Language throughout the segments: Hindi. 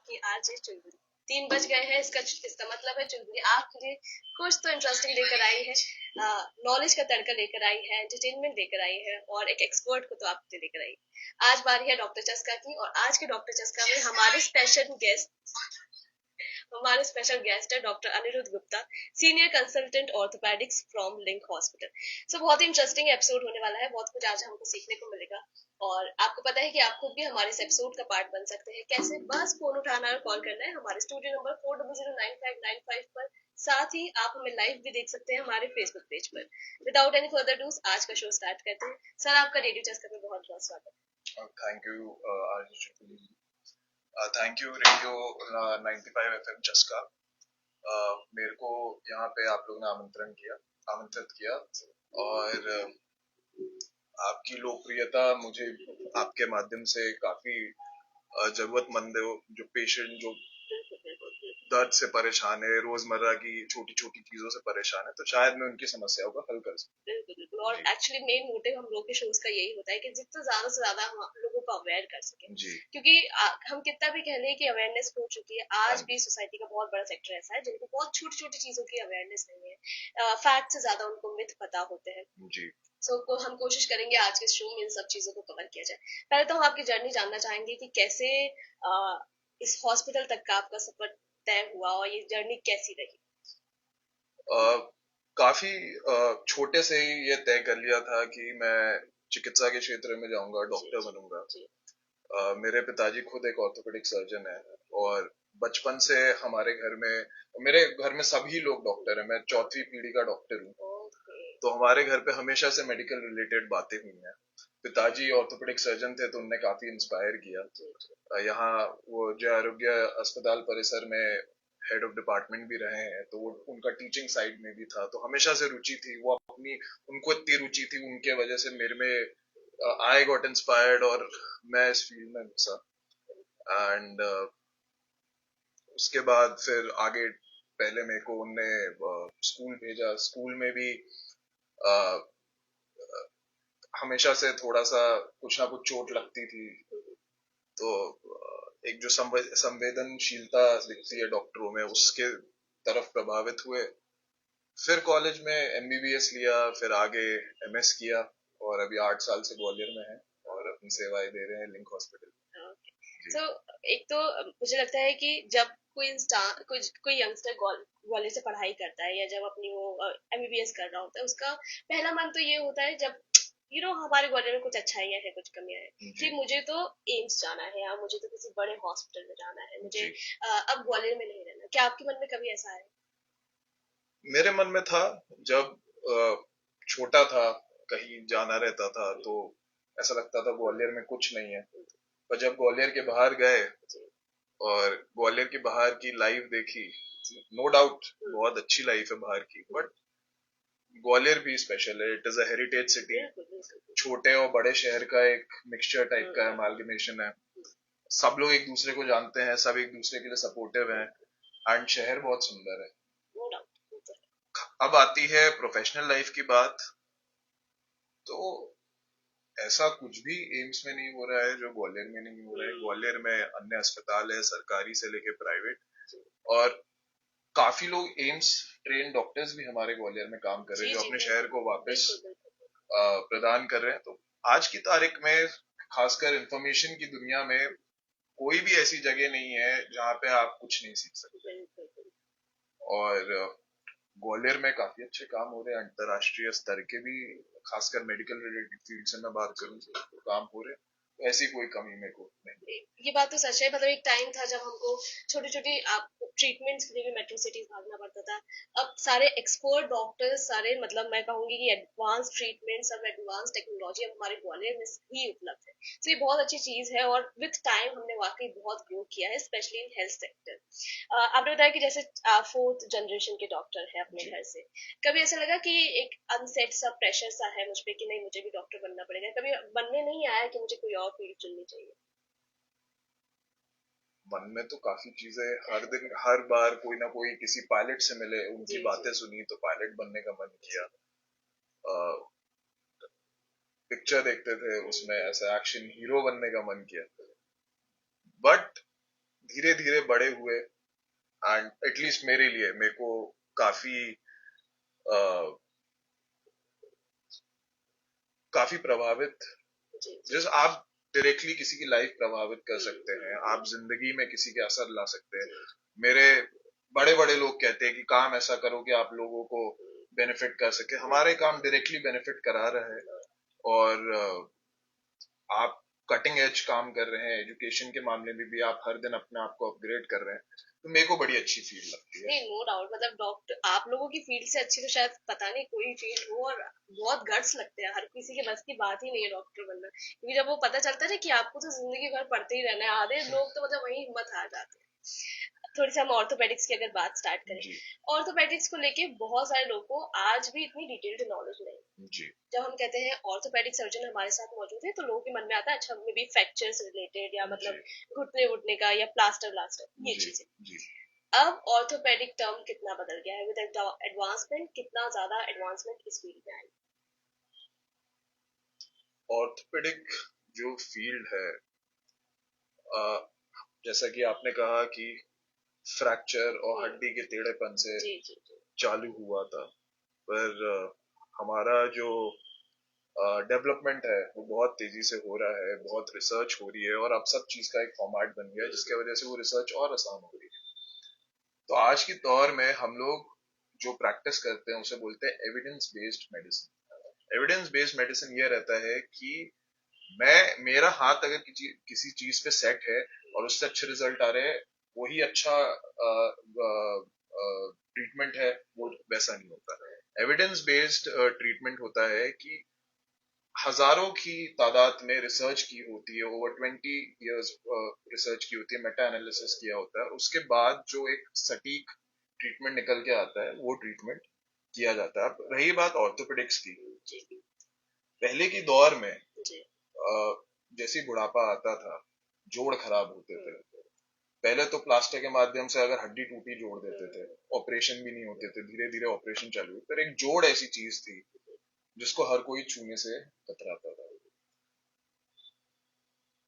आपकी आरजे चुलबुली। 3 बज गए हैं, इसका मतलब है चुलबुली आपके लिए कुछ तो इंटरेस्टिंग लेकर आई है, नॉलेज का तड़का लेकर आई है, एंटरटेनमेंट लेकर आई है और एक एक्सपर्ट को तो आपके लिए लेकर आई है। आज बारी है डॉक्टर चस्का की और आज के डॉक्टर चस्का में हमारे स्पेशल गेस्ट है doctor Anirudh Gupta, senior consultant orthopaedics from Link hospital. So बहुत ही इंटरेस्टिंग एपिसोड होने वाला है, बहुत कुछ आज हमको सीखने को मिलेगा और आपको पता है कि आप खुद भी हमारे इस एपिसोड का पार्ट बन सकते हैं। कैसे? बस फोन उठाना और कॉल करना है हमारे स्टूडियो नंबर 40095955 पर। साथ ही आप हमें लाइव भी देख सकते हैं हमारे फेसबुक पेज पर। विदाउट एनी फर्दर डूज आज का शो स्टार्ट करते हैं। सर, आपका रेडियो चस्का में बहुत बहुत स्वागत। Thank you RJ, thank you radio 95 FM चस्का। मेरे को यहाँ पे आप लोगों ने आमंत्रित किया और आपकी लोकप्रियता मुझे आपके माध्यम से काफी जरूरतमंद जो पेशेंट जो दर्द से परेशान है, रोजमर्रा की छोटी छोटी चीजों से परेशान है, तो शायद मैं उनकी समस्याओं का हल कर सकूं। बिल्कुल और एक्चुअली मेन मोटिव हम लोग के शोज का यही होता है कि जितना ज्यादा से ज्यादा हम लोगों को अवेयर कर सके जी। क्योंकि हम कितना भी कह लें कि अवेयरनेस हो चुकी है, आज भी सोसाइटी का बहुत बड़ा सेक्टर ऐसा है जिनको बहुत छोटी छोटी चीजों की अवेयरनेस नहीं है, फैक्ट से ज्यादा उनको मिथ पता होते हैं जी। हम कोशिश करेंगे आज के शो में इन सब चीजों को कवर किया जाए। पहले तो हम आपकी जर्नी जानना चाहेंगे कि कैसे इस हॉस्पिटल तक का आपका सफर तय हुआ और ये जर्नी कैसी रही। काफी छोटे से ही ये तय कर लिया था कि मैं चिकित्सा के क्षेत्र में जाऊंगा, डॉक्टर बनूंगा। मेरे पिताजी खुद एक ऑर्थोपेडिक सर्जन है और बचपन से मेरे घर में सभी लोग डॉक्टर हैं। मैं चौथी पीढ़ी का डॉक्टर हूँ, तो हमारे घर पे हमेशा से मेडिकल रिलेटेड बातें हुई हैं। पिताजी ऑर्थोपेडिक सर्जन थे, तो उनने काफी इंस्पायर किया। यहाँ वो जय आरोग्य अस्पताल परिसर में हेड ऑफ डिपार्टमेंट भी रहे हैं, तो वो उनका टीचिंग साइड में भी था, तो हमेशा से रुचि थी। उनको इतनी रुचि थी, उनके वजह से मेरे में आई गॉट इंस्पायर्ड और मैं इस फील्ड में घुसा। एंड उसके बाद फिर आगे पहले मेरे को उनने स्कूल भेजा। स्कूल में भी हमेशा से थोड़ा सा कुछ ना कुछ चोट लगती थी, तो एक जो संवेदनशीलता दिखती है डॉक्टरों में, उसके तरफ प्रभावित हुए। फिर कॉलेज में MBBS लिया, फिर आगे MS किया और अभी 8 साल से ग्वालियर में है और अपनी सेवाएं दे रहे हैं लिंक हॉस्पिटल। तो एक तो मुझे लगता है कि जब कोई यंगस्टर ग्वालियर से पढ़ाई करता है या जब अपनी वो MBBS कर रहा होता है, उसका पहला मन तो ये होता है जब हमारे ग्वालियर में कुछ अच्छाइयाँ है, कुछ कमियां है कि मुझे तो एम्स जाना है या मुझे तो किसी बड़े हॉस्पिटल में जाना है, मुझे अब ग्वालियर में नहीं रहना। क्या आपके मन में कभी ऐसा है? मेरे मन में था, जब छोटा था, कहीं जाना रहता था तो ऐसा लगता था ग्वालियर में कुछ नहीं है। पर जब ग्वालियर के बाहर गए और ग्वालियर के बाहर की लाइफ देखी, नो डाउट बहुत अच्छी लाइफ है बाहर की, बट ग्वालियर भी स्पेशल है। It is a heritage city, छोटे और बड़े शहर का एक मिक्सचर टाइप का एमालगमेशन है। सब लोग एक दूसरे को जानते हैं, सब एक दूसरे के लिए सपोर्टिव हैं एंड शहर बहुत सुंदर है। अब आती है प्रोफेशनल लाइफ की बात, तो ऐसा कुछ भी एम्स में नहीं हो रहा है जो ग्वालियर में नहीं हो रहा है। ग्वालियर में अन्य अस्पताल है, सरकारी से लेके प्राइवेट, और काफी लोग एम्स ट्रेन डॉक्टर्स भी हमारे ग्वालियर में काम कर रहे हैं, जो अपने शहर को वापस प्रदान कर रहे हैं। तो आज की तारीख में, खासकर इंफॉर्मेशन की दुनिया में, कोई भी ऐसी जगह नहीं है जहाँ पे आप कुछ नहीं सीख सकते। और ग्वालियर में काफी अच्छे काम हो रहे हैं, अंतरराष्ट्रीय स्तर के भी, खासकर मेडिकल रिलेटेड फील्ड से मैं बात करूं तो काम हो रहे हैं। तो ऐसी कोई कमी मेरे को नहीं। ये बात तो सच है। मतलब एक टाइम था जब हमको छोटी छोटी ट्रीटमेंट्स के लिए भी मेट्रो सिटीज भागना पड़ता था। अब सारे एक्सपर्ट डॉक्टर्स, सारे मतलब मैं कहूंगी कि एडवांस ट्रीटमेंट्स, अब एडवांस टेक्नोलॉजी अब हमारे ग्वालियर में ही उपलब्ध है। तो ये बहुत अच्छी चीज है और विद टाइम हमने वाकई बहुत ग्रो किया है, स्पेशली इन हेल्थ सेक्टर। आपने बताया कि जैसे 4th जनरेशन के डॉक्टर है अपने घर से, कभी ऐसा लगा कि एक अनसेट सा प्रेशर सा है मुझ पे कि नहीं मुझे भी डॉक्टर बनना पड़ेगा? कभी बनने नहीं आया कि मुझे कोई और फील्ड चुननी चाहिए? मन में तो काफी चीजें, हर दिन हर बार कोई ना कोई किसी पायलट से मिले, उनकी बातें सुनी तो पायलट बनने का मन किया। पिक्चर देखते थे, उसमें ऐसा एक्शन हीरो बनने का मन किया। बट धीरे धीरे बड़े हुए, एंड एटलीस्ट मेरे लिए, मेरे को काफी काफी प्रभावित, जैसे आप डायरेक्टली किसी की लाइफ प्रभावित कर सकते हैं, आप जिंदगी में किसी के असर ला सकते हैं। मेरे बड़े बड़े लोग कहते हैं कि काम ऐसा करो कि आप लोगों को बेनिफिट कर सके। हमारे काम डायरेक्टली बेनिफिट करा रहे हैं, और आप कटिंग एज काम कर रहे हैं, एजुकेशन के मामले में भी आप हर दिन अपने आप को अपग्रेड कर रहे हैं, तो मेरे को बड़ी अच्छी फील लगती है। नहीं, नो डाउट, मतलब डॉक्टर आप लोगों की फील्ड से अच्छी तो शायद पता नहीं कोई फील्ड हो, और बहुत गट्स लगते हैं, हर किसी के बस की बात ही नहीं है डॉक्टर बनना, क्योंकि जब वो पता चलता है ना कि आपको तो जिंदगी भर पढ़ते ही रहना है, आधे लोग तो मतलब वही हिम्मत हार जाते हैं। थोड़ी सी हम ऑर्थोपेडिक्स की अगर बात स्टार्ट करें, जी ऑर्थोपेडिक्स को लेके बहुत सारे लोगों को आज भी इतनी डिटेल्ड नॉलेज नहीं। जी जब हम कहते हैं ऑर्थोपेडिक सर्जन हमारे साथ मौजूद है, तो लोगों के मन में आता है अच्छा मे बी फ्रैक्चर से रिलेटेड, या मतलब घुटने उठने का, या प्लास्टर व्लास्टर, ये जी चीजें। जी। अब ऑर्थोपेडिक टर्म कितना बदल गया है विद एडवांसमेंट, कितना ज्यादा एडवांसमेंट इस फील्ड में आई। ऑर्थोपेडिक जो फील्ड है, जैसा कि आपने कहा कि फ्रैक्चर और हड्डी के टेढ़ेपन से जी जी जी चालू हुआ था, पर हमारा जो डेवलपमेंट है वो बहुत तेजी से हो रहा है, बहुत रिसर्च हो रही है, और अब सब चीज का एक फॉर्मेट बन गया है जिसकी वजह से वो रिसर्च और आसान हो रही है। तो आज के दौर में हम लोग जो प्रैक्टिस करते हैं उसे बोलते हैं evidence based medicine. Evidence based medicine ये रहता है कि मेरा हाथ अगर किसी चीज पे सेट है और उससे अच्छे रिजल्ट आ रहे हैं, वही अच्छा ट्रीटमेंट है, वो वैसा नहीं होता। एविडेंस बेस्ड ट्रीटमेंट होता है कि हजारों की तादाद में रिसर्च की होती है, ओवर 20 years रिसर्च की होती है, मेटा एनालिसिस किया होता है, उसके बाद जो एक सटीक ट्रीटमेंट निकल के आता है वो ट्रीटमेंट किया जाता है। अब रही बात ऑर्थोपेडिक्स की, पहले की दौर में जैसे बुढ़ापा आता था, जोड़ खराब होते थे, पहले तो प्लास्टर के माध्यम से अगर हड्डी टूटी जोड़ देते थे, ऑपरेशन भी नहीं होते थे, धीरे धीरे ऑपरेशन चालू हुए, पर एक जोड़ ऐसी चीज थी जिसको हर कोई छूने से कतराता था।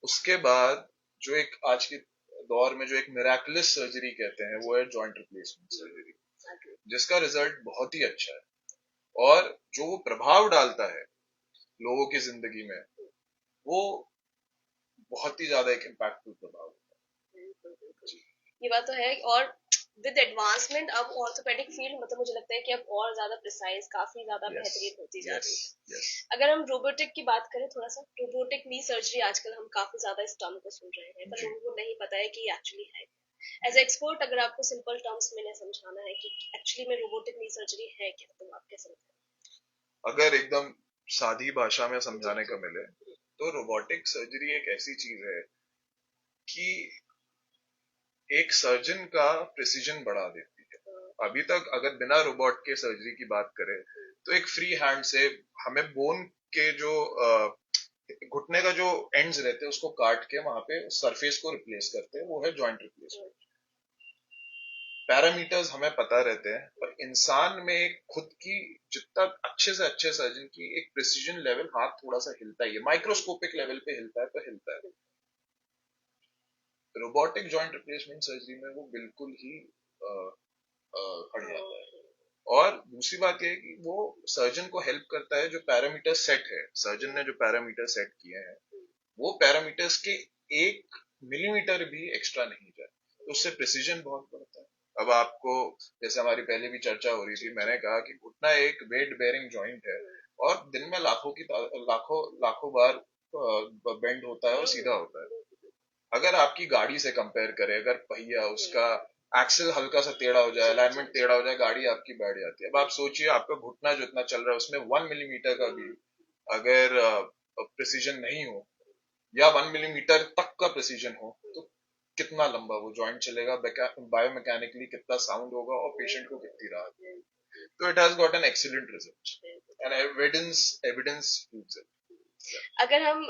उसके बाद जो एक आज के दौर में जो एक मिराकुलस सर्जरी कहते हैं, वो है जॉइंट रिप्लेसमेंट सर्जरी, जिसका रिजल्ट बहुत ही अच्छा है, और जो वो प्रभाव डालता है लोगों की जिंदगी में, वो बहुत ही ज्यादा एक इम्पैक्टफुल प्रभाव है। ये बात तो है। और विद एडवांसमेंट अब ऑर्थोपेडिक फील्ड मतलब मुझे लगता है कि अब और ज्यादा प्रिसाइज, काफी ज्यादा बेहतरीन होती जा रही है। अगर हम रोबोटिक की बात करें थोड़ा सा, रोबोटिक नी सर्जरी आजकल हम काफी ज्यादा इस टर्म को सुन रहे हैं, पर लोगों को नहीं पता है कि एक्चुअली है। एज एक्सपर्ट अगर आपको सिंपल टर्म्स में समझाना है कि एक्चुअली में रोबोटिक नी सर्जरी है क्या, तो आप कैसे बताएं? अगर एकदम सादी भाषा में समझाने का मिले, तो रोबोटिक सर्जरी एक ऐसी चीज है कि एक सर्जन का प्रिसीजन बढ़ा देती है। अभी तक अगर बिना रोबोट के सर्जरी की बात करें, तो एक फ्री हैंड से हमें बोन के जो घुटने का जो एंड्स रहते हैं उसको काट के वहां पे सरफेस को रिप्लेस करते हैं, वो है जॉइंट रिप्लेसमेंट। पैरामीटर्स हमें पता रहते हैं, पर इंसान में एक खुद की जितना अच्छे से अच्छे सर्जन की एक प्रिसीजन लेवल, हाथ थोड़ा सा हिलता ही है, माइक्रोस्कोपिक लेवल पे हिलता है, तो हिलता है। रोबोटिक जॉइंट रिप्लेसमेंट सर्जरी में वो बिल्कुल ही हट जाता है। और दूसरी बात यह है कि वो सर्जन को हेल्प करता है, जो पैरामीटर सेट है, सर्जन ने जो पैरामीटर सेट किए हैं, वो पैरामीटर्स के 1 मिलीमीटर भी एक्स्ट्रा नहीं जाए, तो उससे प्रिसीजन बहुत बढ़ता है। अब आपको, जैसे हमारी पहले भी चर्चा हो रही थी, मैंने कहा कि घुटना एक वेट बेयरिंग जॉइंट है, और दिन में लाखों लाखों बार बेंड होता है और सीधा होता है। अगर आपकी गाड़ी से कंपेयर करें, अगर पहिया उसका एक्सेल हल्का सा टेढ़ा हो जाए, अलाइनमेंट टेढ़ा हो जाए, गाड़ी आपकी बैठ जाती है। अब आप सोचिए, आपका घुटना जो इतना चल रहा है उसमें 1 मिलीमीटर का भी अगर प्रिसीजन नहीं हो, या 1 मिलीमीटर तक का प्रिसीजन हो, तो कितना लंबा वो जॉइंट चलेगा, बायोमैकेनिकली कितना साउंड होगा, और पेशेंट को कितनी राहत। तो it has got an excellent result, and evidence evidence proves it. अगर हम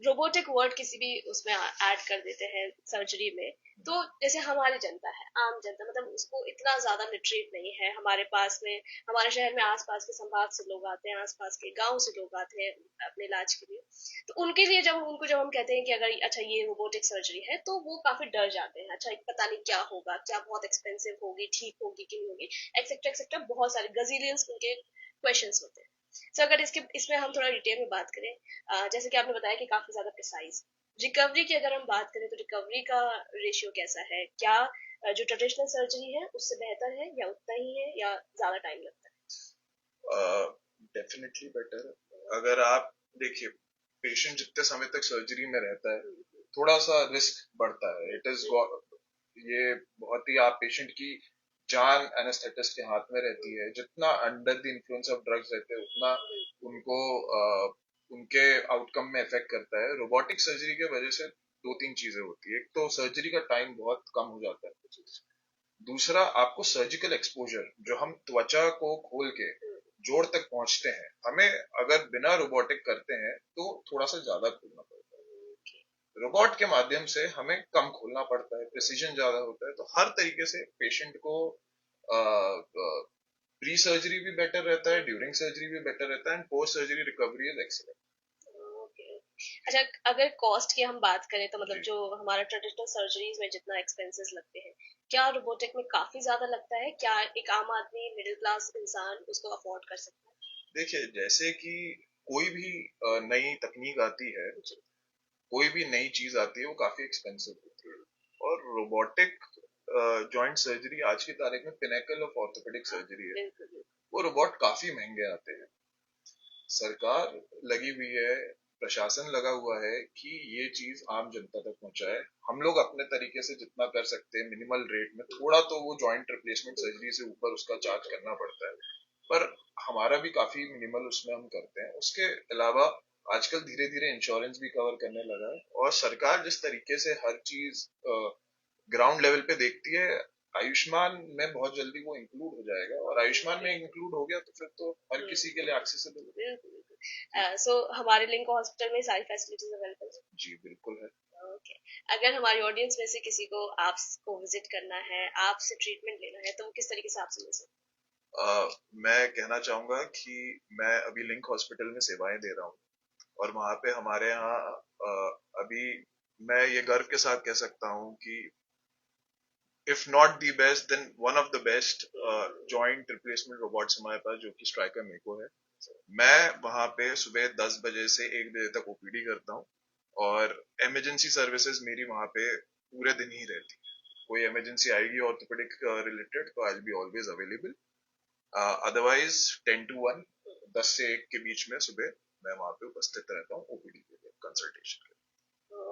रोबोटिक वर्ड किसी भी उसमें ऐड कर देते हैं सर्जरी में, तो जैसे हमारी जनता है, आम जनता, मतलब उसको इतना ज्यादा लिटरेट नहीं है। हमारे पास में, हमारे शहर में आसपास के संभाग से लोग आते हैं, आसपास के गांव से लोग आते हैं अपने इलाज के लिए। तो उनके लिए जब हम कहते हैं कि अगर अच्छा ये रोबोटिक सर्जरी है, तो वो काफी डर जाते हैं। अच्छा पता नहीं क्या होगा, क्या बहुत एक्सपेंसिव होगी, ठीक होगी कि नहीं होगी, एक्सेट्रा एक्सेट्रा, बहुत सारे गजीलियंस उनके क्वेश्चंस होते हैं। सो अगर इसमें हम थोड़ा डिटेल में बात करें, जैसे कि आपने बताया कि काफी ज्यादा प्रिसाइज रिकवरी की अगर हम बात करें, तो रिकवरी का रेशियो कैसा है? क्या जो ट्रेडिशनल सर्जरी है उससे बेहतर है, या उतना ही है, या ज्यादा टाइम लगता डेफिनेटली बेटर। अगर आप देखिए, पेशेंट जितने समय तक सर्जरी में रहता है, थोड़ा सा रिस्क बढ़ता है। इट इज ये बहुत ही, आप पेशेंट की जान एनेस्थेटिस्ट के हाथ में रहती है। जितना under the influence of drugs रहते हैं, उतना उनको उनके आउटकम में इफेक्ट करता है। रोबोटिक सर्जरी के वजह से दो तीन चीजें होती है। एक तो सर्जरी का टाइम बहुत कम हो जाता है। दूसरा, आपको सर्जिकल एक्सपोजर, जो हम त्वचा को खोल के जोड़ तक पहुंचते हैं, हमें अगर बिना रोबोटिक करते हैं तो थोड़ा सा ज्यादा खोलना पड़ता है। रोबोट के माध्यम से हमें कम खोलना पड़ता है, प्रिसीजन ज्यादा होता है। तो हर तरीके से पेशेंट को प्री सर्जरी भी बेटर रहता है, ड्यूरिंग सर्जरी भी बेटर रहता है, and post surgery recovery is excellent. है? अच्छा, अगर कॉस्ट की हम बात करें, तो मतलब जो हमारा ट्रेडिशनल सर्जरीज में जितना एक्सपेंसेस लगते हैं, क्या रोबोटिक में काफी ज्यादा लगता है? क्या एक आम आदमी, मिडिल क्लास इंसान उसको अफोर्ड कर सकता है? देखिए, जैसे कि कोई भी नई तकनीक आती है, कोई भी नई चीज आती है, वो काफी एक्सपेंसिव होती है। और रोबोटिक जॉइंट सर्जरी आज की तारीख में पिनेकल ऑफ ऑर्थोपेडिक सर्जरी है। वो रोबोट काफी महंगे आते हैं। सरकार लगी हुई है, प्रशासन लगा हुआ है कि ये चीज आम जनता तक पहुंचाए। हम लोग अपने तरीके से जितना कर सकते हैं मिनिमल रेट में, थोड़ा तो वो जॉइंट रिप्लेसमेंट सर्जरी से ऊपर उसका चार्ज करना पड़ता है, पर हमारा भी काफी मिनिमल उसमें हम करते हैं। उसके अलावा आजकल धीरे धीरे इंश्योरेंस भी कवर करने लगा है, और सरकार जिस तरीके से हर चीज ग्राउंड लेवल पे देखती है, आयुष्मान में बहुत जल्दी वो इंक्लूड हो जाएगा। और आयुष्मान में इंक्लूड हो गया तो फिर तो हर किसी के लिए एक्सेसिबल है। सो हमारे लिंक हॉस्पिटल में सारी फैसिलिटीज अवेलेबल है? जी बिल्कुल है। ओके। अगर हमारी ऑडियंस में से किसी को आपको विजिट करना है, आपसे ट्रीटमेंट लेना है, तो वो किस तरीके से आपसे मिल सकते मैं कहना चाहूंगा कि मैं अभी लिंक हॉस्पिटल में सेवाएं दे रहा हूँ, और वहां पे हमारे यहाँ अभी मैं ये गर्व के साथ कह सकता हूँ कि if not the best then one of the best joint replacement robots हमारे पास, जो कि स्ट्राइकर मेको है। मैं वहां पे सुबह 10 बजे से 1 बजे तक ओपीडी करता हूँ, और इमरजेंसी सर्विसेज मेरी वहां पे पूरे दिन ही रहती है। कोई इमरजेंसी आएगी ऑर्थोपेडिक रिलेटेड, तो I will be always available. Otherwise 10 to 1, 10 से 1 के बीच में सुबह मैं वहां पे उपस्थित रहता हूँ ओपीडी के लिए, कंसल्टेशन के हैं?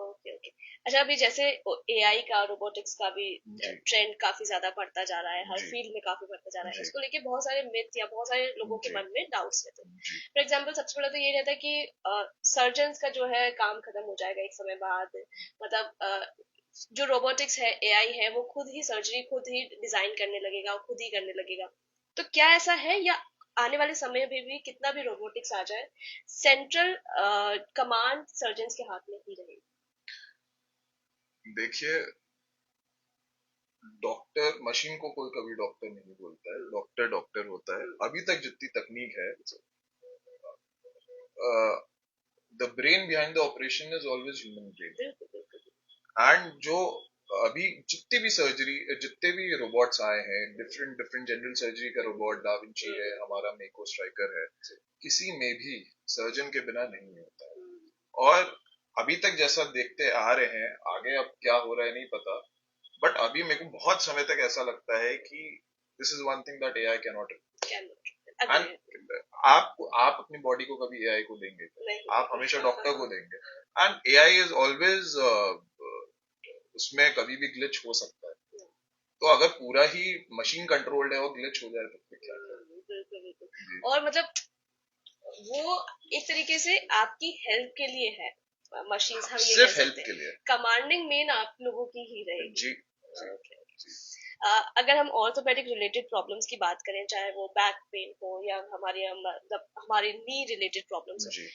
Okay, okay. अच्छा, अभी जैसे एआई का, रोबोटिक्स का भी लिए। जी ट्रेंड काफी ज्यादा बढ़ता जा रहा है, हर जी फील्ड में काफी बढ़ता जा रहा है। जी उसको लेके बहुत सारे मिथ या बहुत सारे लोगों के जी मन में डाउट्स रहते हैं। जी फॉर एग्जाम्पल, सबसे बड़ा तो ये रहता है कि सर्जन्स का जो है काम खत्म हो जाएगा एक समय बाद। मतलब जो रोबोटिक्स है, एआई है, वो खुद ही सर्जरी खुद ही डिजाइन करने लगेगा, खुद ही करने लगेगा। तो क्या ऐसा है, या आने वाले समय में भी कितना भी रोबोटिक्स आ जाए, सेंट्रल कमांड सर्जन्स के हाथ में ही रहेगी? देखिए, डॉक्टर, मशीन को कोई कभी डॉक्टर नहीं बोलता है, डॉक्टर डॉक्टर होता है। अभी तक जितनी तकनीक है, the brain behind the operation is always human brain. बिल्कुल, बिल्कुल। एंड जो अभी जितनी भी सर्जरी, जितने भी रोबोट्स आए हैं, डिफरेंट डिफरेंट जनरल सर्जरी का रोबोट डाविंची है, हमारा मेको स्ट्राइकर है, किसी में भी सर्जन के बिना नहीं होता है। और अभी तक जैसा देखते आ रहे हैं, आगे अब क्या हो रहा है नहीं पता, बट अभी मेरे को बहुत समय तक ऐसा लगता है कि this is one thing that AI can not. And आप अपनी बॉडी को कभी एआई को देंगे क्या? आप हमेशा डॉक्टर को देंगे। एंड एआई इज ऑलवेज, उसमें कभी भी ग्लिच हो सकता है। तो अगर पूरा ही मशीन कंट्रोल्ड है और ग्लिच हो जाए तो फिर क्या करें? बिल्कुल, बिल्कुल। और मतलब वो एक तरीके से आपकी हेल्प के लिए है, मशीन्स, हम ये कह सिर्फ हेल्प सकते के हैं। लिए। कमांडिंग मेन आप लोगों की ही रहेगी। जी ओके। अगर हम ऑर्थोपेडिक रिलेटेड प्रॉब्लम्स की बात करें, चाहे वो बैक पेन हो या हमारे मतलब हमारे नी रिलेटेड प्रॉब्लम्स हो, जी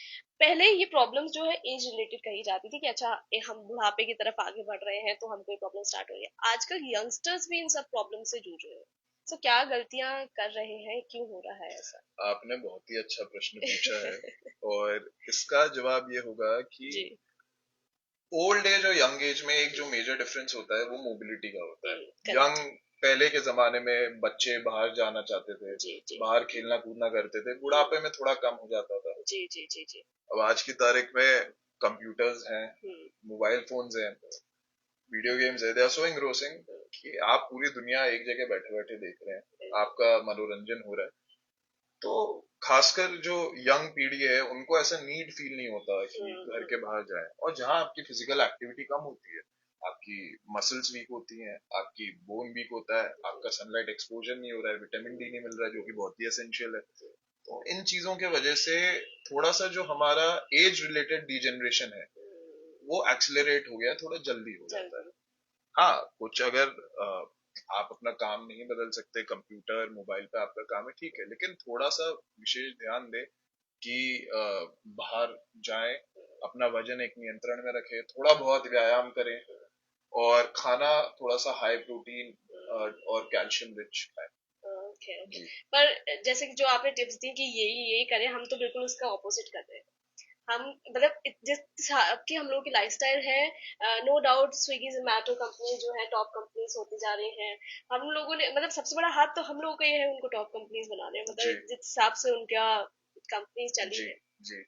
पहले ये प्रॉब्लम्स जो है एज रिलेटेड कही जाती थी कि अच्छा हम बुढ़ापे की तरफ आगे बढ़ रहे हैं तो हमको ये प्रॉब्लम स्टार्ट हो रही है। आजकल यंगस्टर्स भी इन सब प्रॉब्लम से जूझ रहे हैं। तो क्या गलतियां कर रहे हैं, क्यों हो रहा है ऐसा? आपने बहुत ही अच्छा प्रश्न पूछा है और इसका जवाब ये होगा कि जी। ओल्ड एज और यंग एज में एक जो मेजर डिफरेंस होता है वो मोबिलिटी का होता है। करेक्ट। यंग पहले के जमाने में बच्चे बाहर जाना चाहते थे, जी जी बाहर खेलना कूदना करते थे, बुढ़ापे में थोड़ा कम हो जाता था। जी जी जी जी। अब आज की तारीख में कंप्यूटर्स हैं, हम्म। मोबाइल फोन्स हैं, वीडियो गेम्स है, दे आर सो engrossing कि आप पूरी दुनिया एक जगह बैठे बैठे देख रहे हैं, आपका मनोरंजन हो रहा है। तो खासकर जो यंग पीढ़ी है उनको ऐसा नीड फील नहीं होता कि घर के बाहर जाए, और जहाँ आपकी फिजिकल एक्टिविटी कम होती है, आपकी मसल्स वीक होती हैं, आपकी बोन वीक होता है, आपका सनलाइट एक्सपोजर नहीं हो रहा है, विटामिन डी नहीं मिल रहा है जो कि बहुत ही एसेंशियल है। तो इन चीजों के वजह से थोड़ा सा जो हमारा एज रिलेटेड डिजेनरेशन है वो एक्सेलरेट हो गया, थोड़ा जल्दी हो जाता है। हाँ, कुछ अगर आप अपना काम नहीं बदल सकते, कंप्यूटर मोबाइल पे आपका काम है, ठीक है, लेकिन थोड़ा सा विशेष ध्यान दें कि बाहर जाएं, अपना वजन एक नियंत्रण में रखें, थोड़ा बहुत व्यायाम करें और खाना थोड़ा सा हाई प्रोटीन और कैल्शियम रिच खाएं। Okay okay. जी पर जैसे कि जो आपने टिप्स दी कि यही करें, हम तो बिल्कुल उसका ऑपोजिट कर रहे हैं। हम मतलब जिस हिसाब की हम लोगों की लाइफस्टाइल है, no doubt Swiggy Zomato company जो है टॉप कंपनीज होती जा रही हैं। हम लोगों ने मतलब सबसे बड़ा हाथ तो हम लोगों का ये है उनको टॉप कंपनीज बनाने में, जी मतलब जिस हिसाब से उनका कंपनीज चली जी है। जी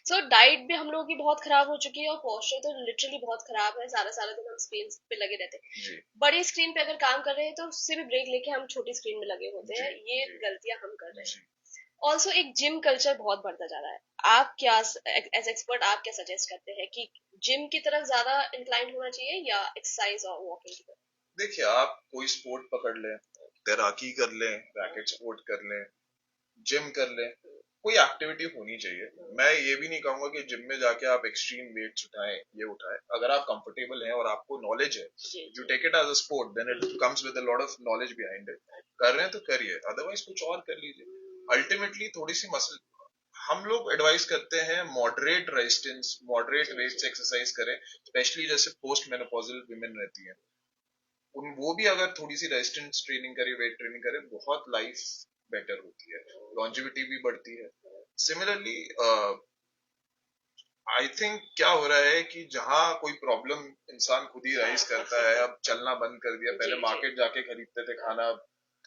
सो डाइट भी हम लोगों की बहुत खराब हो चुकी है और पोस्चर तो लिटरली बहुत खराब है। सारा सारा दिन हम स्क्रीन पे लगे रहते हैं। जी बड़ी स्क्रीन पे अगर काम कर रहे हैं तो उससे भी ब्रेक लेके हम छोटी स्क्रीन में लगे होते जी हैं। ये जी गलतियां हम कर रहे हैं। जी ऑल्सो एक जिम कल्चर बहुत बढ़ता जा रहा है। आप क्या एज एक्सपर्ट आप क्या सजेस्ट करते हैं कि जिम की तरफ ज्यादा इंक्लाइंड होना चाहिए या एक्सरसाइज और वॉकिंग की तरफ? देखिए, आप कोई स्पोर्ट पकड़ लें, तैराकी कर लें, रैकेट स्पोर्ट कर लें, जिम कर लें, कोई एक्टिविटी होनी चाहिए। मैं ये भी नहीं कहूंगा कि जिम में जाके आप एक्सट्रीम वेट्स उठाएं, ये उठाएं। अगर आप कंफर्टेबल हैं और आपको नॉलेज है, you take it as a sport, then it comes with a lot of knowledge behind it. कर रहे हैं तो करिए, अदरवाइज कुछ और कर लीजिए। अल्टीमेटली थोड़ी सी मसल, हम लोग एडवाइस करते हैं मॉडरेट रेजिस्टेंस, मॉडरेट वेट से एक्सरसाइज करें, स्पेशली जैसे पोस्ट मेनोपॉजल विमेन रहती हैं, उन वो भी अगर थोड़ी सी रेजिस्टेंस ट्रेनिंग करे, वेट ट्रेनिंग करे, बहुत लाइफ बेटर होती है, लॉन्जिविटी भी बढ़ती है। सिमिलरली आई थिंक क्या हो रहा है कि जहाँ कोई प्रॉब्लम इंसान खुद ही राइज करता है, अब चलना बंद कर दिया, पहले मार्केट जाके खरीदते थे खाना,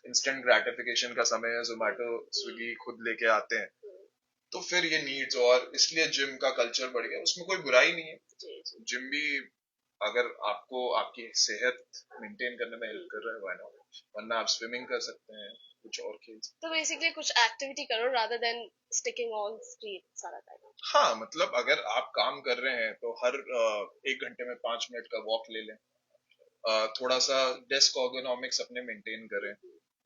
इंस्टेंट ग्रेटिफिकेशन का समय है, जोमेटो स्विगी खुद लेके आते हैं, तो फिर ये नीड्स, और इसलिए जिम का कल्चर बढ़ गया, उसमें कोई बुराई नहीं है। जिम भी अगर आपको आपकी सेहत मेंटेन करने में हेल्प कर रहा है, व्हाई नॉट, वरना आप स्विमिंग कर सकते हैं, कुछ और खेल सकते तो बेसिकली कुछ एक्टिविटी करो rather than sticking on screen सारा टाइम। हैं। हाँ, मतलब अगर आप काम कर रहे हैं तो हर 1 घंटे में 5 मिनट का वॉक ले लें, थोड़ा सा डेस्क ऑर्गोनॉमिक्स अपने मेंटेन करें।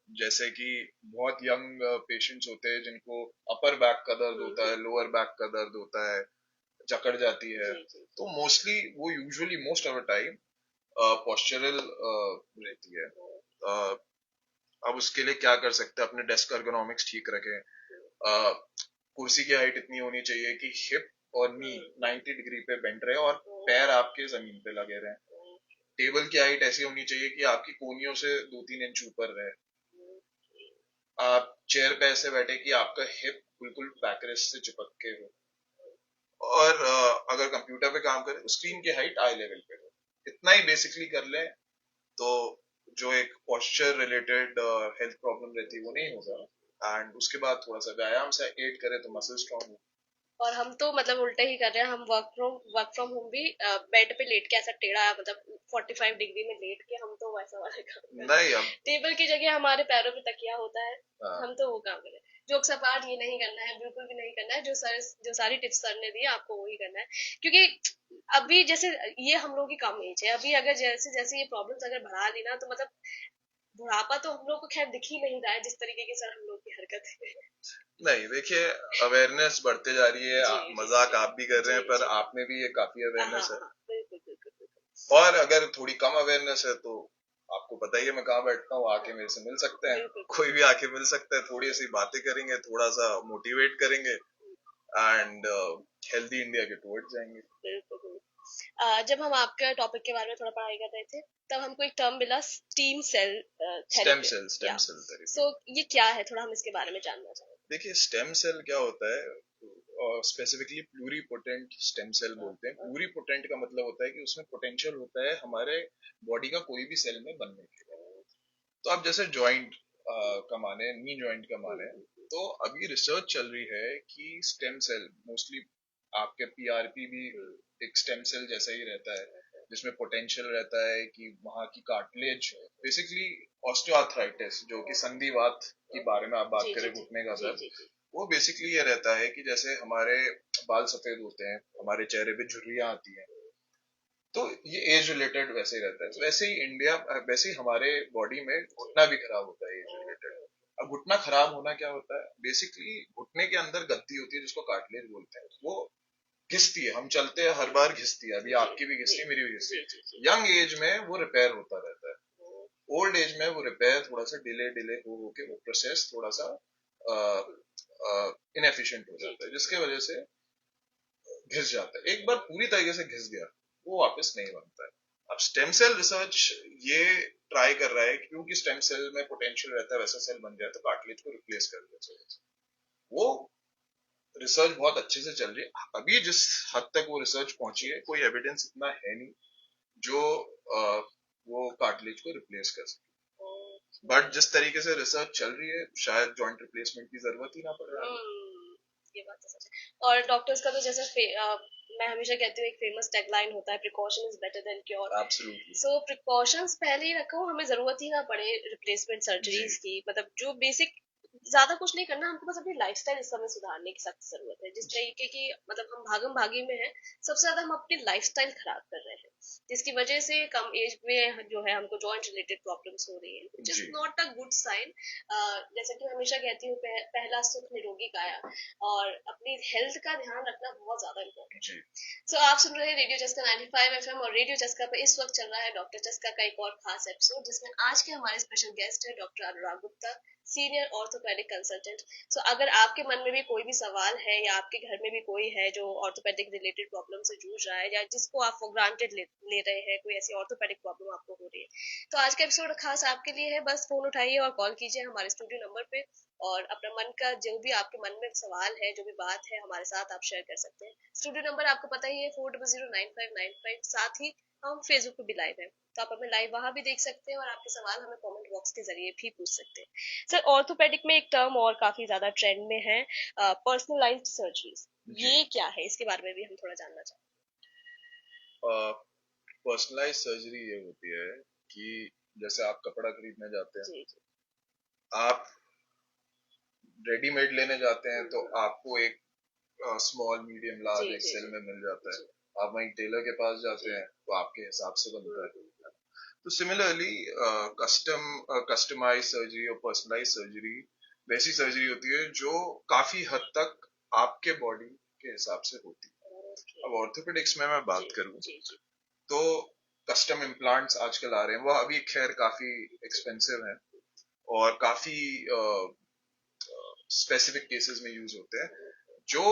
जैसे कि बहुत यंग पेशेंट्स होते हैं जिनको अपर बैक का दर्द होता है, लोअर बैक का दर्द होता है, जकड़ जाती है, तो मोस्टली वो usually most of the time postural रहती है। अ, अब उसके लिए क्या कर सकते हैं, अपने डेस्क ergonomics ठीक रखें, कुर्सी की हाइट इतनी होनी चाहिए कि हिप और नी 90 डिग्री पे बेंड रहे और पैर आपके जमीन पे लगे रहे। टेबल की हाइट ऐसी होनी चाहिए कि आपकी कोहनियों से 2-3 इंच ऊपर रहे। आप चेयर पे ऐसे बैठे कि आपका हिप बिल्कुल बैकरेस्ट से चिपक के हो, और अगर कंप्यूटर पे काम करें तो स्क्रीन की हाइट आई लेवल पे हो। इतना ही बेसिकली कर लें तो जो एक पोस्चर रिलेटेड हेल्थ प्रॉब्लम रहती है वो नहीं होगा, एंड उसके बाद थोड़ा सा व्यायाम से एड करें तो मसल स्ट्रॉन्ग हो। और हम तो मतलब उल्टा ही कर रहे हैं। हम वर्क फ्रॉम होम भी बेड पे लेट के ऐसा टेढ़ा मतलब 45 डिग्री में लेट के हम तो वैसा वाला काम कर रहे नहीं हैं। अब टेबल की जगह हमारे पैरों पे तकिया होता है, हाँ, हम तो वो काम कर रहे हैं। जोक्स अपार्ट, ये नहीं करना है, बिल्कुल भी नहीं करना है। जो सारी टिप्स सर ने दी आपको वही करना है। क्योंकि अभी जैसे ये हम लोग की कम एज है, अभी अगर जैसे जैसे ये प्रॉब्लम्स अगर बढ़ा ली ना तो मतलब बुढ़ापा तो हम लोग को खैर दिख ही नहीं रहा है जिस तरीके की सर हम लोग की हरकत है। नहीं, देखिए, अवेयरनेस बढ़ते जा रही है, जी जी मजाक आप भी कर रहे जी हैं, पर जी। आप में भी ये काफी हाँ हाँ अवेयरनेस है। हाँ, बिल्कुल बिल्कुल बिल्कुल। और अगर थोड़ी कम अवेयरनेस है तो आपको पता ही है मैं कहाँ बैठता हूँ, आके मेरे से मिल सकते हैं, कोई भी आके मिल सकता है, थोड़ी सी बातें करेंगे, थोड़ा सा मोटिवेट करेंगे एंड हेल्दी इंडिया के टुवर्ड्स जाएंगे। बिल्कुल। जब हम आपके टॉपिक के बारे में थोड़ा पढ़ाई कर रहे थे तब हमको एक टर्म मिला steam cell therapy. Stem cell therapy. So ये क्या है, थोड़ा हम इसके बारे में जानना चाहेंगे। देखिए स्टेम सेल क्या होता है, स्पेसिफिकली प्लूरीपोटेंट स्टेम सेल बोलते हैं। प्लूरीपोटेंट का मतलब होता है कि उसमें पोटेंशियल होता है हमारे बॉडी का कोई भी सेल में बनने के लिए। तो आप जैसे जॉइंट का माने, नी जॉइंट का माने, तो अभी रिसर्च चल रही है कि स्टेम सेल मोस्टली आपके पीआरपी भी एक स्टेम सेल जैसा ही रहता है, जिसमें पोटेंशियल रहता है कि वहां की कार्टिलेज, बेसिकली ऑस्टियोआर्थराइटिस जो कि संधिवात के बारे में आप बात करें, घुटने का दर्द, वो बेसिकली ये रहता है कि जैसे हमारे बाल सफेद होते हैं, हमारे चेहरे पे झुर्रियां आती हैं, तो ये एज रिलेटेड वैसे ही रहता है। वैसे ही वैसे ही हमारे बॉडी में घुटना भी खराब होता है एज रिलेटेड। अब घुटना खराब होना क्या होता है, बेसिकली घुटने के अंदर गद्दी होती है जिसको कार्टिलेज बोलते हैं, वो घिसती है, हम चलते हैं हर बार घिसती है, अभी आपकी भी घिसती है, मेरी भी घिसती है। यंग एज में वो रिपेयर होता रहता है, ओल्ड एज में वो रिपेयर थोड़ा सा डिले डिले हो के वो प्रोसेस थोड़ा सा इनएफिशिएंट हो जाता है, जिसके वजह से घिस जाता है। एक बार पूरी तरीके से घिस गया वो वापस नहीं बनता है। अब स्टेम सेल रिसर्च ये ट्राई कर रहा है, क्योंकि स्टेम सेल में पोटेंशियल रहता है वैसा सेल बन जाए तो कार्टिलेज को रिप्लेस कर दिया। वो रिसर्च बहुत अच्छे से चल रही है। अभी जिस हद तक वो रिसर्च पहुंची है, कोई एविडेंस इतना है नहीं जो वो कार्टिलेज को रिप्लेस कर सके। बट जिस तरीके से रिसर्च चल रही है, शायद जॉइंट रिप्लेसमेंट की जरूरत ही ना पड़ रहा है। ये बात तो सच है। और डॉक्टर्स का तो जैसे मैं हमेशा कहती हूँ एक फेमस टैगलाइन होता है, precaution is better than cure. Absolutely. So precautions पहले ही रखो, हमें जरूरत ही ना पड़े रिप्लेसमेंट सर्जरीज की। मतलब जो बेसिक ज्यादा कुछ नहीं करना हमको, बस अपनी लाइफस्टाइल इस समय सुधारने की सख्त जरूरत है। जिस तरीके की मतलब हम भागम भागी में हैं, सबसे ज्यादा हम अपनी लाइफस्टाइल खराब कर रहे हैं, जिसकी वजह से कम एज में जो है हमको जॉइंट रिलेटेड प्रॉब्लम्स हो रही है, which is not a good sign. जैसा कि मैं हमेशा कहती हूँ, पहला सुख निरोगी काया, और अपनी हेल्थ का ध्यान रखना बहुत ज्यादा इम्पोर्टेंट है। सो आप सुन रहे हैं रेडियो चस्का 95 एफएम, और रेडियो चस्का पे इस वक्त चल रहा है डॉक्टर चस्का का एक और खास एपिसोड, जिसमें आज के हमारे स्पेशल गेस्ट है doctor Anurag Gupta, senior orthopaedic consultant. सो अगर आपके मन में भी कोई भी सवाल है, या आपके घर में भी कोई है जो ऑर्थोपेडिक रिलेटेड प्रॉब्लम से जूझ रहा है, या जिसको आप फॉर ग्रांटेड ले रहे हैं, कोई ऐसी ऑर्थोपेडिक प्रॉब्लम आपको हो रही है, तो आज का एपिसोड खास आपके लिए है। बस फोन उठाइए और कॉल कीजिए हमारे स्टूडियो नंबर पे, और अपना मन का जो भी आपके मन में सवाल है, जो भी बात है, हमारे साथ आप शेयर कर सकते हैं। स्टूडियो नंबर आपको पता ही है, 40095995। साथ ही हम फेसबुक पे भी लाइव है, तो आप हमें लाइव वहां भी देख सकते हैं, और आपके सवाल हमें कमेंट बॉक्स के जरिए भी पूछ सकते हैं। सर, ऑर्थोपेडिक में एक टर्म और काफी ज्यादा ट्रेंड में है, पर्सनलाइज्ड सर्जरीज। ये क्या है, इसके बारे में भी हम थोड़ा जानना चाहते हैं। पर्सनलाइज सर्जरी ये होती है कि जैसे आप कपड़ा खरीदने जाते हैं, जी। आप रेडीमेड लेने जाते हैं तो आपको एक स्मॉल मीडियम लार्ज एक्सेल में मिल जाता है। आप वहीं टेलर के पास जाते हैं तो आपके हिसाब से बनता है। तो सिमिलरली कस्टमाइज सर्जरी और पर्सनलाइज सर्जरी वैसी सर्जरी होती है जो काफी हद तक आपके बॉडी के हिसाब से होती है। अब ऑर्थोपेडिक्स में मैं बात करूं तो कस्टम इम्प्लांट्स आजकल आ रहे हैं, वो अभी खैर काफी एक्सपेंसिव हैं और काफी स्पेसिफिक केसेस में यूज होते हैं। जो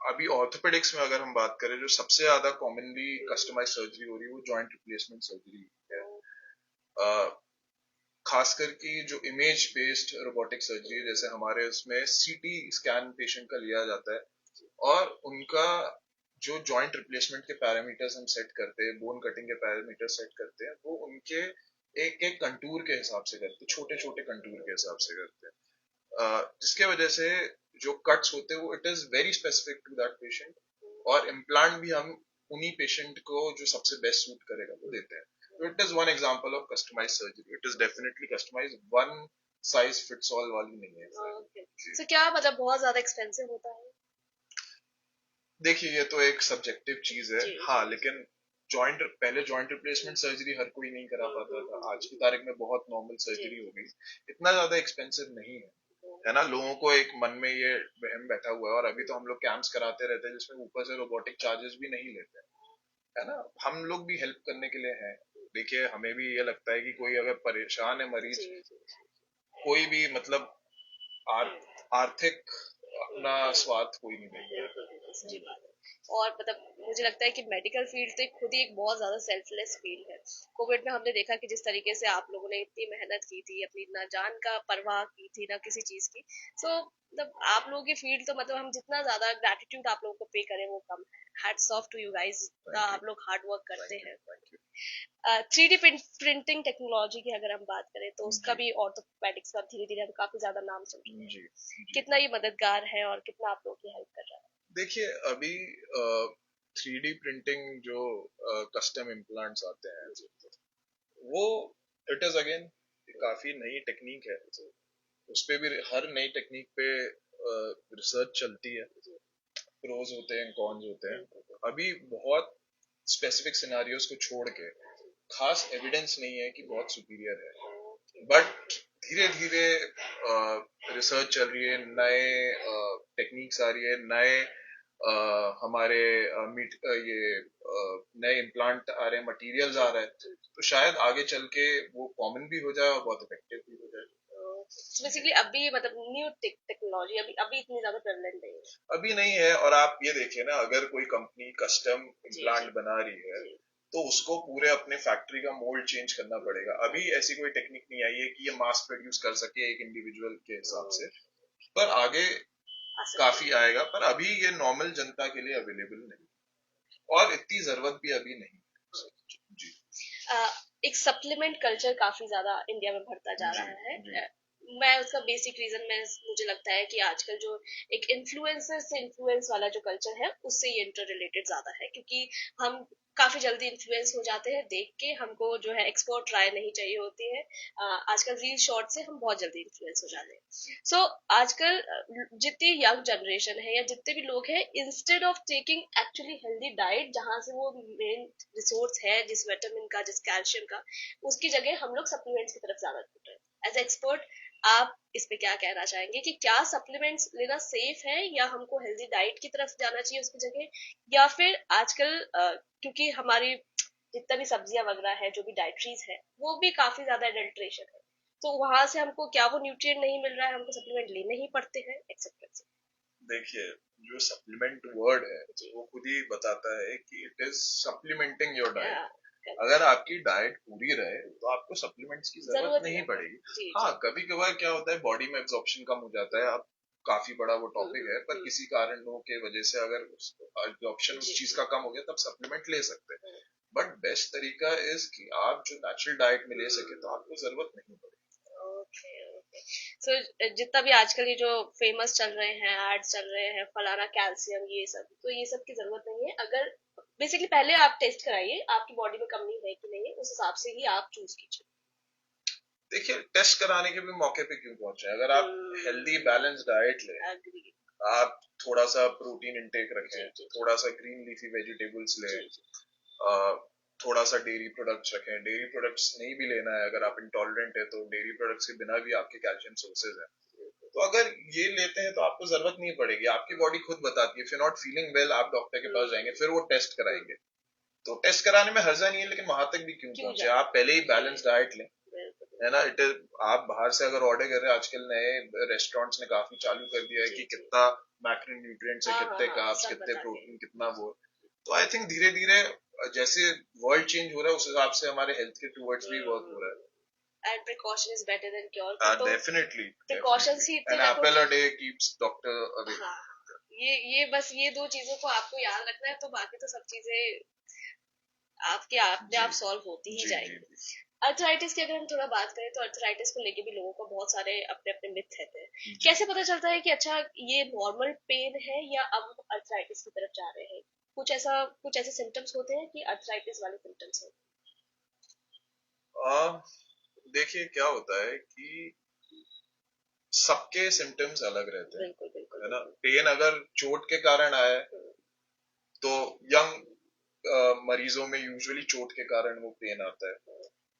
अभी ऑर्थोपेडिक्स में अगर हम बात करें, जो सबसे ज्यादा कॉमनली कस्टमाइज सर्जरी हो रही है वो जॉइंट रिप्लेसमेंट सर्जरी है। खासकर की जो इमेज बेस्ड रोबोटिक सर्जरी है, जैसे हमारे उसमें सीटी स्कैन पेशेंट का लिया जाता है और उनका जो जॉइंट रिप्लेसमेंट के पैरामीटर्स हम सेट करते हैं, बोन कटिंग के पैरामीटर सेट करते हैं, वो उनके एक एक कंटूर के हिसाब से करते हैं, छोटे छोटे कंटूर के हिसाब से करते हैं, जिसके वजह से जो कट्स होते हैं वो it is very specific to that patient, और इम्प्लांट भी हम उन्हीं पेशेंट को जो सबसे बेस्ट सूट करेगा वो देते हैं। So it is one example of customized surgery. It is definitely customized. One size fits all वाली नहीं है। Okay. So क्या मतलब बहुत ज्यादा एक्सपेंसिव होता है? देखिए ये तो एक सब्जेक्टिव चीज है, हाँ, लेकिन पहले जॉइंट रिप्लेसमेंट सर्जरी हर कोई नहीं करा पाता था, आज की तारीख में बहुत नॉर्मल सर्जरी हो गई, इतना ज्यादा एक्सपेंसिव नहीं है ना। लोगों को एक मन में ये वहम बैठा हुआ है, और अभी तो हम लोग कैंप्स कराते रहते हैं जिसमें ऊपर से रोबोटिक चार्जेस भी नहीं लेते हैं, है ना। हम लोग भी हेल्प करने के लिए हैं, देखिए हमें भी ये लगता है कि कोई अगर परेशान है मरीज, जी जी कोई भी मतलब आर, आर्थिक अपना हम्म, स्वार्थ कोई नहीं देखता बिल्कुल बिल्कुल सही बात है। और मतलब मुझे लगता है कि मेडिकल फील्ड तो खुद ही एक बहुत ज्यादा सेल्फलेस फील्ड है। कोविड में हमने देखा कि जिस तरीके से आप लोगों ने इतनी मेहनत की थी, अपनी ना जान का परवाह की थी ना किसी चीज की, सो मतलब आप लोगों की फील्ड तो मतलब हम जितना ज्यादा ग्रेटिट्यूड आप लोगों को पे करें वो कम। Hats off to you guys, जितना थैंक यू आप लोग हार्ड वर्क करते थैंक यू हैं। Thank you 3D printing technology की अगर हम बात करें तो उसका जी भी ऑर्थोपेडिक्स का धीरे धीरे काफी ज्यादा नाम सुन रहे जी हैं। जी कितना ये मददगार है और कितना आप लोगों की हेल्प कर रहा है? देखिए अभी 3D प्रिंटिंग जो कस्टम इम्प्लांट्स आते हैं वो इट इज अगेन काफी नई टेक्निक है। उस पे भी हर नई टेक्निक पे रिसर्च चलती है, प्रोज होते हैं कॉन्स होते हैं। अभी बहुत स्पेसिफिक सिनारियोस को छोड़ के खास एविडेंस नहीं है कि बहुत सुपीरियर है, बट धीरे धीरे रिसर्च चल रही है, नए टेक्निक्स आ रही है, नए हमारे ये नए इम्प्लांट आ रहे हैं, मटेरियल्स आ रहे हैं, तो शायद आगे चल के वो कॉमन भी हो जाए और बहुत इफेक्टिव भी हो जाए। बेसिकली अभी मतलब न्यू टेक्नोलॉजी अभी अभी इतनी ज्यादा प्रेवलेंट नहीं है। अभी नहीं है, और आप ये देखिए ना, अगर कोई कंपनी कस्टम जी इम्प्लांट जी बना रही है जी तो उसको पूरे अपने फैक्ट्री का मोल्ड चेंज करना पड़ेगा। अभी ऐसी कोई टेक्निक नहीं आई है कि ये मास प्रोड्यूस कर सके एक इंडिविजुअल के हिसाब से, पर आगे आ सकती काफी है। आएगा। पर अभी ये नॉर्मल जनता के लिए अवेलेबल नहीं, और इतनी जरूरत भी अभी नहीं। जी एक सप्लीमेंट कल्चर काफी ज्यादा इंडिया में बढ़ता जा जी रहा है। जी मैं उसका बेसिक रीजन मैं मुझे लगता है कि आजकल जो एक इन्फ्लुएंसर से इन्फ्लुएंस वाला जो कल्चर है उससे ये इंटर रिलेटेड ज्यादा है, क्योंकि हम काफी जल्दी इन्फ्लुएंस हो जाते हैं देख के, हमको जो है एक्सपर्ट राय नहीं चाहिए होती है। आजकल रील शॉर्ट से हम बहुत जल्दी इन्फ्लुएंस हो जाते हैं। सो आजकल जितनी यंग जनरेशन है या जितने भी लोग हैं, instead of taking actually healthy diet जहां से वो मेन रिसोर्स है जिस विटामिन का जिस कैल्शियम का, उसकी जगह हम लोग सप्लीमेंट्स की तरफ ज्यादा छूट रहे हैं। एज एक्सपर्ट आप इस पे क्या कहना चाहेंगे कि क्या सप्लीमेंट्स लेना सेफ है या हमको हेल्दी डाइट की तरफ जाना चाहिए उसकी जगह, या फिर आजकल क्योंकि हमारी जितना भी सब्जियां वगैरह है जो भी डाइट्रीज है वो भी काफी ज्यादा एडल्ट्रेशन है, तो वहां से हमको क्या वो न्यूट्रिएंट नहीं मिल रहा है, हमको सप्लीमेंट लेने ही पड़ते हैं एक्सेप्ट? देखिए जो सप्लीमेंट वर्ड है जी वो खुद ही बताता है कि इट इज सप्लीमेंटिंग योर या, डाइट। अगर आपकी डाइट पूरी रहे तो आपको सप्लीमेंट्स की जरूरत जरूरत ही नहीं ना पड़े। पड़ेगी। जी हाँ, जी कभी कभार क्या होता है बॉडी में एब्जॉर्प्शन कम हो जाता है, अब काफी बड़ा वो टॉपिक है, पर हम्म, किसी कारणों के वजह से अगर एब्जॉर्प्शन उस जी चीज जी का कम हो गया तब सप्लीमेंट ले सकते हैं। हम्म, बट बेस्ट तरीका इज कि आप जो नेचुरल डाइट में ले सके तो आपको जरूरत नहीं पड़ेगी। Okay okay. सो जितना भी आजकल ये जो फेमस चल रहे हैं, एड्स चल रहे हैं, फलाना कैल्शियम, ये सब, तो ये सब की जरूरत नहीं है। अगर बेसिकली पहले आप टेस्ट कराइए आपकी बॉडी में कमी है कि नहीं है, उस हिसाब से ही आप चूज कीजिए। देखिए टेस्ट कराने के भी मौके पे क्यों पहुंचे, अगर आप हेल्दी बैलेंस डाइट लें, एग्री। आप थोड़ा सा प्रोटीन इंटेक जी रखें, जी थोड़ा सा ग्रीन लीफी वेजिटेबल्स जी लें, जी थोड़ा सा डेयरी प्रोडक्ट्स रखें। डेयरी प्रोडक्ट्स नहीं भी लेना है, अगर आप इंटॉलरेंट है तो डेयरी प्रोडक्ट्स के बिना भी आपके कैल्शियम सोर्सेज हैं। तो अगर ये लेते हैं तो आपको जरूरत नहीं पड़ेगी, आपकी बॉडी खुद बताती है। If you not feeling well आप डॉक्टर के पास जाएंगे, फिर वो टेस्ट कराएंगे। तो टेस्ट कराने में हर्जा नहीं है, लेकिन वहां तक भी क्यों क्यों पहुंचे, जाए। आप पहले ही बैलेंस डाइट लें, बिल्कुल है ना। इट इज आप बाहर से अगर ऑर्डर कर रहे हैं, आजकल नए रेस्टोरेंट्स ने काफी चालू कर दिया है जी कि जी कितना मैक्रोन्यूट्रिएंट्स है, हाँ हाँ कितने हाँ कार्ब्स, सब कितने बताते हैं। प्रोटीन, कितना वो। तो आई थिंक धीरे धीरे जैसे वर्ल्ड चेंज हो रहा है उस हिसाब से हमारे हेल्थ के टूवर्ड्स भी वर्क हो रहा and precaution is better than cure, फिर है। तो डेफिनेटली प्रिकॉशंस ही डेफिनेटली इतने एन रखो एपल कि a day keeps doctor away. हाँ, ये बस ये दो चीजों को आपको याद रखना है, तो बाकी तो सब चीजें आपके अपने जी आप सॉल्व होती ही जी जी जाएंगी। अर्थराइटिस की अगर हम थोड़ा बात करें तो अर्थराइटिस को लेके भी लोगों को बहुत सारे अपने अपने मिथ रहते हैं। जी कैसे पता चलता है कि अच्छा ये नॉर्मल पेन है या अब हम अर्थराइटिस की तरफ जा रहे हैं? कुछ ऐसे सिम्टम्स होते हैं कि अर्थराइटिस वाले सिम्टम्स हैं? आ, देखिए क्या होता है कि सबके सिम्टम्स अलग रहते हैं, बिल्कुल बिल्कुल है ना। बिल्कुल। पेन अगर चोट के कारण आया है हम्म, तो यंग मरीजों में यूजुअली चोट के कारण वो पेन आता है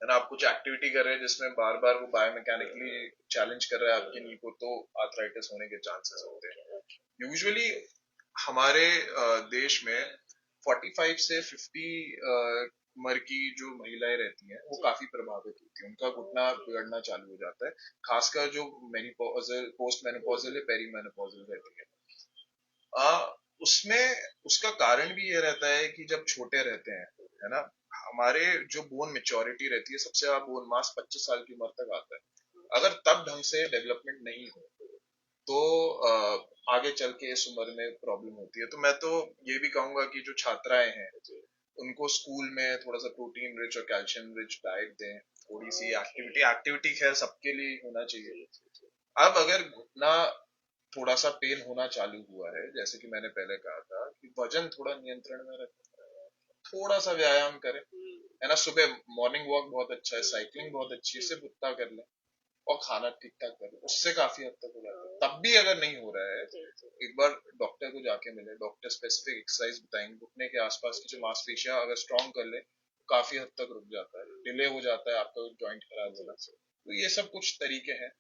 ना। आप कुछ एक्टिविटी कर रहे हैं जिसमें बार बार वो बायोमैकेनिकली चैलेंज कर रहा है आपकी नी को, तो आर्थराइटिस होने के चांसेस होते हैं। Okay okay. यूजुअली हमारे देश में 45 से 50 उम्र की जो महिलाएं रहती हैं वो काफी प्रभावित होती हैं, उनका घुटना बिगड़ना चालू हो जाता है, खासकर जो मेनोपॉजल, पोस्ट मेनोपॉजल या पेरी मेनोपॉजल रहती है। उसमें उसका कारण भी ये रहता है कि जब छोटे रहते हैं, है ना, हमारे जो बोन मेच्योरिटी रहती है, सबसे ज्यादा बोन मास 25 साल की उम्र तक आता है। अगर तब ढंग से डेवलपमेंट नहीं हो तो आगे चल के इस उम्र में प्रॉब्लम होती है। तो मैं तो ये भी कहूंगा कि जो छात्राएं हैं उनको स्कूल में थोड़ा सा प्रोटीन रिच और कैल्शियम रिच डाइट दें, थोड़ी सी एक्टिविटी, एक्टिविटी खैर सबके लिए होना चाहिए। अब अगर घुटना थोड़ा सा पेन होना चालू हुआ है, जैसे कि मैंने पहले कहा था कि वजन थोड़ा नियंत्रण में रखें, थोड़ा सा व्यायाम करें, है ना, सुबह मॉर्निंग वॉक बहुत अच्छा है, साइकिलिंग बहुत अच्छी है, सिर्फ उतना कर लें और खाना ठीक ठाक करें, उससे काफी हद तक हो जाता है। तब भी अगर नहीं हो रहा है, एक बार डॉक्टर को जाके मिले, डॉक्टर स्पेसिफिक एक्सरसाइज बताएंगे, घुटने के आसपास की जो मांसपेशियां अगर स्ट्रॉन्ग कर ले काफी हद तक रुक जाता है, डिले हो जाता है आपका जॉइंट खराब होना। तो ये सब कुछ तरीके हैं,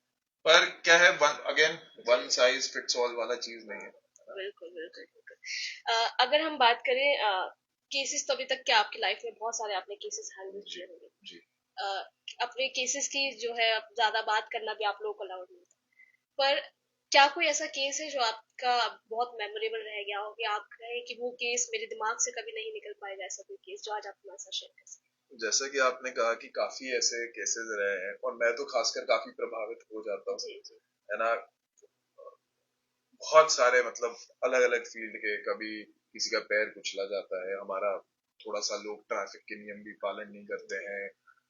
पर क्या है, again one size fits all वाला चीज नहीं है। बिल्कुल बिल्कुल बिल्कुल। अगर हम बात करें केसेस, तो अभी तक क्या आपकी लाइफ में बहुत सारे आपने केसेस हैंडल किए होंगे। जी। अपने केसेस की जो है ज्यादा बात करना भी आप लोगों को अलाउड नहीं होता, पर क्या कोई ऐसा केस है जो आपका बहुत मेमोरेबल रह गया हो कि आप कहें कि वो केस मेरे दिमाग से कभी नहीं निकल पाएगा, ऐसा कोई केस जो आज आप हमारे साथ शेयर कर सकते जैसा कि आपने कहा कि काफी ऐसे केसेस रहे हैं, और मैं तो खासकर काफी प्रभावित हो जाता हूँ, जी जी है ना, बहुत सारे मतलब अलग अलग फील्ड के, कभी किसी का पैर कुचला जाता है हमारा, थोड़ा सा लोग ट्रैफिक के नियम भी पालन नहीं करते हैं,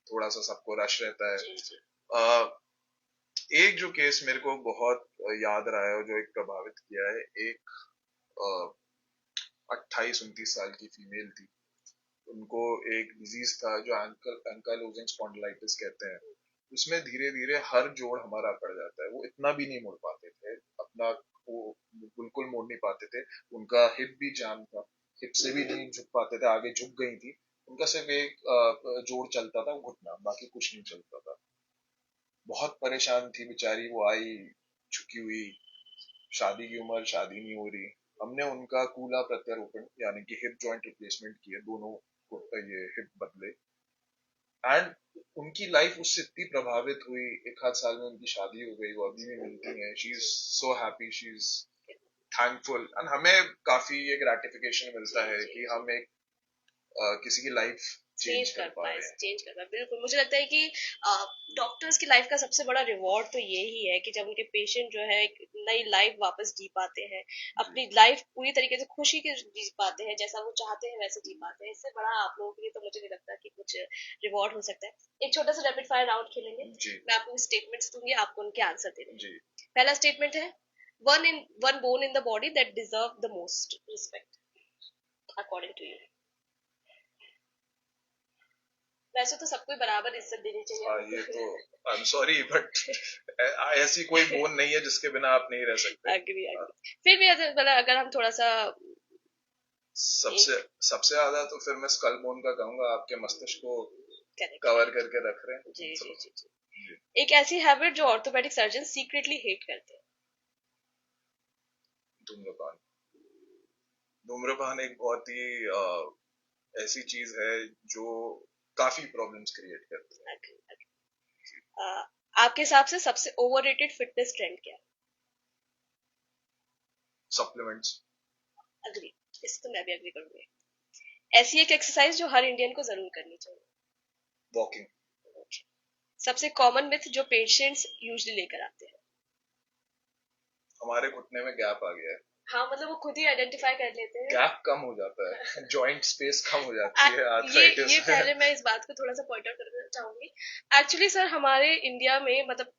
थोड़ा सा सबको रश रहता है। जी जी एक जो केस मेरे को बहुत याद रहा है और जो एक प्रभावित किया है, एक 28-29 साल की फीमेल थी, उनको एक डिजीज था जो एंकाइलोजिंग स्पॉन्डिलाइटिस कहते हैं। उसमें धीरे धीरे हर जोड़ हमारा अकड़ जाता है, वो इतना भी नहीं मुड़ पाते थे अपना, वो बिल्कुल मुड़ नहीं पाते थे, उनका हिप भी जाम था, हिप से भी नहीं झुक पाते थे, आगे झुक गई थी, उनका सिर्फ एक जोड़ चलता था, घुटना, बाकी कुछ नहीं चलता था। बहुत परेशान थी बेचारी, वो आई झुकी हुई, शादी की उम्र, शादी नहीं हो रही। हमने उनका कूला प्रत्यारोपण यानी कि हिप जॉइंट रिप्लेसमेंट किए, दोनों ये हिप बदले, एंड उनकी लाइफ उससे इतनी प्रभावित हुई, एक आध साल में उनकी शादी हो गई, वो अभी भी मिलती हैं, she is so happy, she is thankful, and हमें काफी ये ग्रेटिफिकेशन मिलता है कि हम एक किसी की लाइफ चेंज कर पा रहे हैं। चेंज कर पाए। बिल्कुल, मुझे लगता है कि डॉक्टर्स की लाइफ का सबसे बड़ा रिवॉर्ड तो यही है कि जब उनके पेशेंट जो है एक नई लाइफ वापस जी पाते हैं, अपनी लाइफ पूरी तरीके से खुशी के जी पाते हैं, जैसा वो चाहते हैं वैसे जी पाते हैं, इससे बड़ा आप लोगों के लिए तो मुझे नहीं लगता कि कुछ रिवॉर्ड हो सकता है। एक छोटा सा रैपिड फायर राउंड खेलेंगे, मैं आपको स्टेटमेंट्स दूंगी, आपको उनके आंसर देने। पहला स्टेटमेंट है, one bone in the body that deserve the most respect according to you. वैसे तो सबको बराबर इज्जत देनी चाहिए। ये तो आई एम सॉरी बट ऐसी कोई बोन नहीं है जिसके बिना आप नहीं रह सकते। Agree agree. फिर भी अगर हम थोड़ा सा सबसे सबसे ज्यादा तो फिर मैं स्कल बोन का कहूंगा, आपके मस्तिष्क को कवर करके रख रहे हैं। जी जी जी जी। एक ऐसी हैबिट जो ऑर्थोपेडिक सर्जन सीक्रेटली हेट करते हैं। धूम्रपान। धूम्रपान एक बहुत ही ऐसी चीज है जो काफी प्रॉब्लम्स क्रिएट करती है। agree, agree. आपके हिसाब से सबसे ओवररेटेड फिटनेस ट्रेंड क्या है? सप्लीमेंट्स। अग्री, इस तो मैं भी अग्री करूंगी। ऐसी एक एक्सरसाइज जो हर इंडियन को जरूर करनी चाहिए। वॉकिंग। सबसे कॉमन मिथ जो पेशेंट्स यूजुअली लेकर आते हैं। हमारे घुटने में गैप आ गया है। हाँ, मतलब वो खुद ही आइडेंटिफाई कर लेते हैं, गैप कम हो जाता है, जॉइंट स्पेस कम हो जाती है आर्थराइटिस ये पहले मैं इस बात को थोड़ा सा पॉइंट आउट करना चाहूंगी। एक्चुअली सर, हमारे इंडिया में, मतलब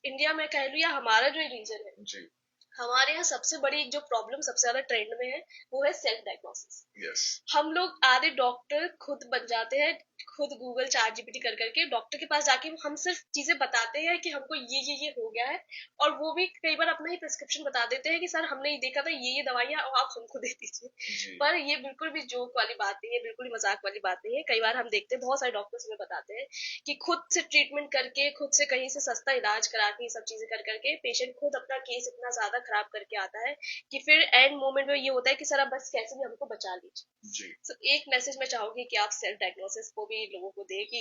इंडिया में कह लूँ या हमारा जो रीजन है जी, हमारे यहाँ सबसे बड़ी एक जो प्रॉब्लम सबसे ज्यादा ट्रेंड में है वो है सेल्फ डायग्नोसिस। यस। हम लोग आधे डॉक्टर खुद बन जाते हैं खुद गूगल चैट जीपीटी कर करके डॉक्टर के पास जाके हम सिर्फ चीजें बताते हैं कि हमको ये हो गया है, और वो भी कई बार अपना ही प्रिस्क्रिप्शन बता देते हैं कि सर हमने ये देखा था, ये दवाइयाँ और आप हमको दे दीजिए। पर ये बिल्कुल भी जोक वाली बात नहीं है, बिल्कुल ही मजाक वाली बात नहीं है। कई बार हम देखते हैं बहुत सारे डॉक्टर्स हमें बताते हैं कि खुद से ट्रीटमेंट करके, खुद से कहीं से सस्ता इलाज करा के, ये सब चीजें कर करके पेशेंट खुद अपना केस इतना ज्यादा खराब करके आता है कि फिर एंड मोमेंट में ये होता है कि सर अब बस कैसे भी हमको बचा लीजिए। जी। So, एक मैसेज मैं चाहूंगी कि आप सेल्फ डायग्नोसिस को भी लोगों को दे कि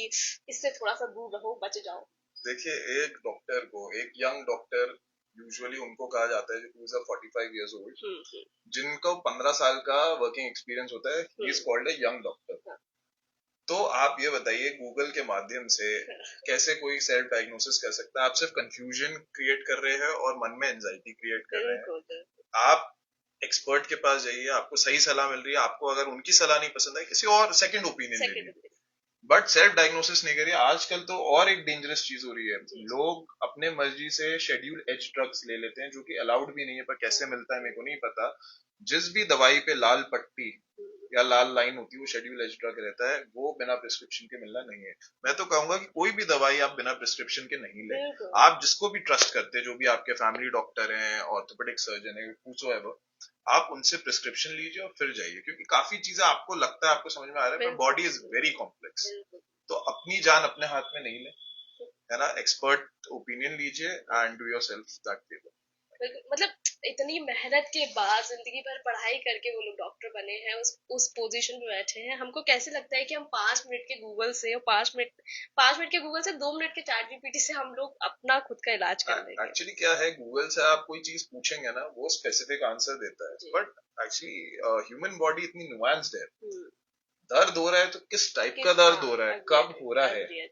इससे थोड़ा सा दूर रहो, बच जाओ। देखिए, एक डॉक्टर को, एक यंग डॉक्टर, यूजुअली उनको कहा जाता है जो 45 इयर्स ओल्ड, जिनको 15 साल का वर्किंग एक्सपीरियंस होता है, he is called a young doctor. तो आप ये बताइए, गूगल के माध्यम से कैसे कोई सेल्फ डायग्नोसिस कर सकता है? आप सिर्फ कंफ्यूजन क्रिएट कर रहे हैं और मन में एंजाइटी क्रिएट कर रहे हैं। आप एक्सपर्ट के पास जाइए, आपको सही सलाह मिल रही है, आपको अगर उनकी सलाह नहीं पसंद है, किसी और सेकंड ओपिनियन ले लीजिए, बट सेल्फ डायग्नोसिस नहीं करिए। आजकल तो और एक डेंजरस चीज हो रही है, लोग अपने मर्जी से शेड्यूल एच ड्रग्स ले लेते हैं, जो कि अलाउड भी नहीं है, पर कैसे मिलता है मेरे को नहीं पता। जिस भी दवाई पे लाल पट्टी या लाल लाइन होती है, वो शेड्यूल एच ड्रग रहता है, वो बिना प्रिस्क्रिप्शन के मिलना नहीं है। मैं तो कहूंगा कि कोई भी दवाई आप बिना प्रिस्क्रिप्शन के नहीं ले। आप जिसको भी ट्रस्ट करते हैं, जो भी आपके फैमिली डॉक्टर हैं, ऑर्थोपेडिक सर्जन है, पूछो है, आप उनसे प्रिस्क्रिप्शन लीजिए और फिर जाइए, क्योंकि काफी चीजें आपको लगता है, आपको समझ में आ रहा है, पर बॉडी इज वेरी कॉम्प्लेक्स। तो अपनी जान अपने हाथ में नहीं ले, है ना? एक्सपर्ट ओपिनियन लीजिए and do your self that favour. मतलब इतनी मेहनत के बाद, जिंदगी भर पढ़ाई करके वो लोग डॉक्टर बने हैं, उस पोजीशन पे बैठे हैं। हमको कैसे लगता है कि हम 5 मिनट के गूगल से, और 5 मिनट के गूगल से, 2 मिनट के चैट जीपीटी से हम लोग अपना खुद का इलाज कर लेंगे। एक्चुअली क्या है, गूगल से आप कोई चीज पूछेंगे ना, वो स्पेसिफिक आंसर देता है, बट एक्चुअली ह्यूमन बॉडी इतनी नुआंस्ड है। दर्द हो रहा है तो किस टाइप का दर्द हो रहा है, कब हो रहा है,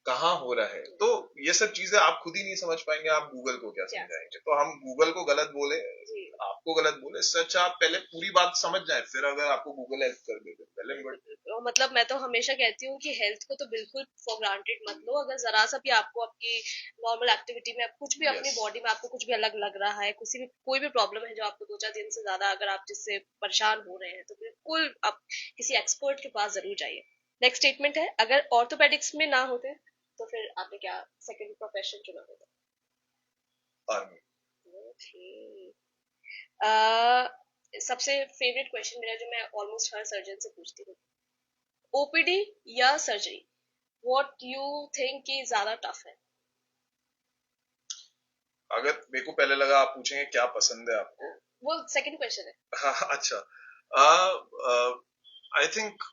कहाँ हो रहा है, तो ये सब चीजें आप खुद ही नहीं समझ पाएंगे, आप गूगल को क्या समझाएंगे? तो हम गूगल को गलत बोले, आपको गलत बोले, सच आप पहले पूरी बात समझ जाए, फिर अगर आपको गूगल हेल्प कर दे तो पहले मतलब मैं तो हमेशा कहती हूँ कि हेल्थ को तो बिल्कुल फॉर ग्रांटेड मत लो। अगर जरा सा भी आपको आपकी नॉर्मल एक्टिविटी में कुछ भी अपनी बॉडी में आपको कुछ भी अलग लग रहा है, किसी भी कोई भी प्रॉब्लम है जो आपको 2-4 दिन से ज्यादा अगर आप जिससे परेशान हो रहे हैं, तो बिल्कुल आप किसी एक्सपर्ट के पास जरूर जाइए। नेक्स्ट स्टेटमेंट है, अगर ऑर्थोपेडिक्स में ना होते तो फिर आपने क्या सेकंड प्रोफेशन चुना होता? आर्मी। सबसे फेवरेट क्वेश्चन मेरा, जो मैं ऑलमोस्ट हर सर्जन से पूछती हूँ, ओपीडी या सर्जरी, व्हाट यू थिंक की ज्यादा टफ है? अगर मेरे को पहले लगा आप पूछेंगे क्या पसंद है आपको, वो सेकंड क्वेश्चन है। हाँ, अच्छा। आई थिंक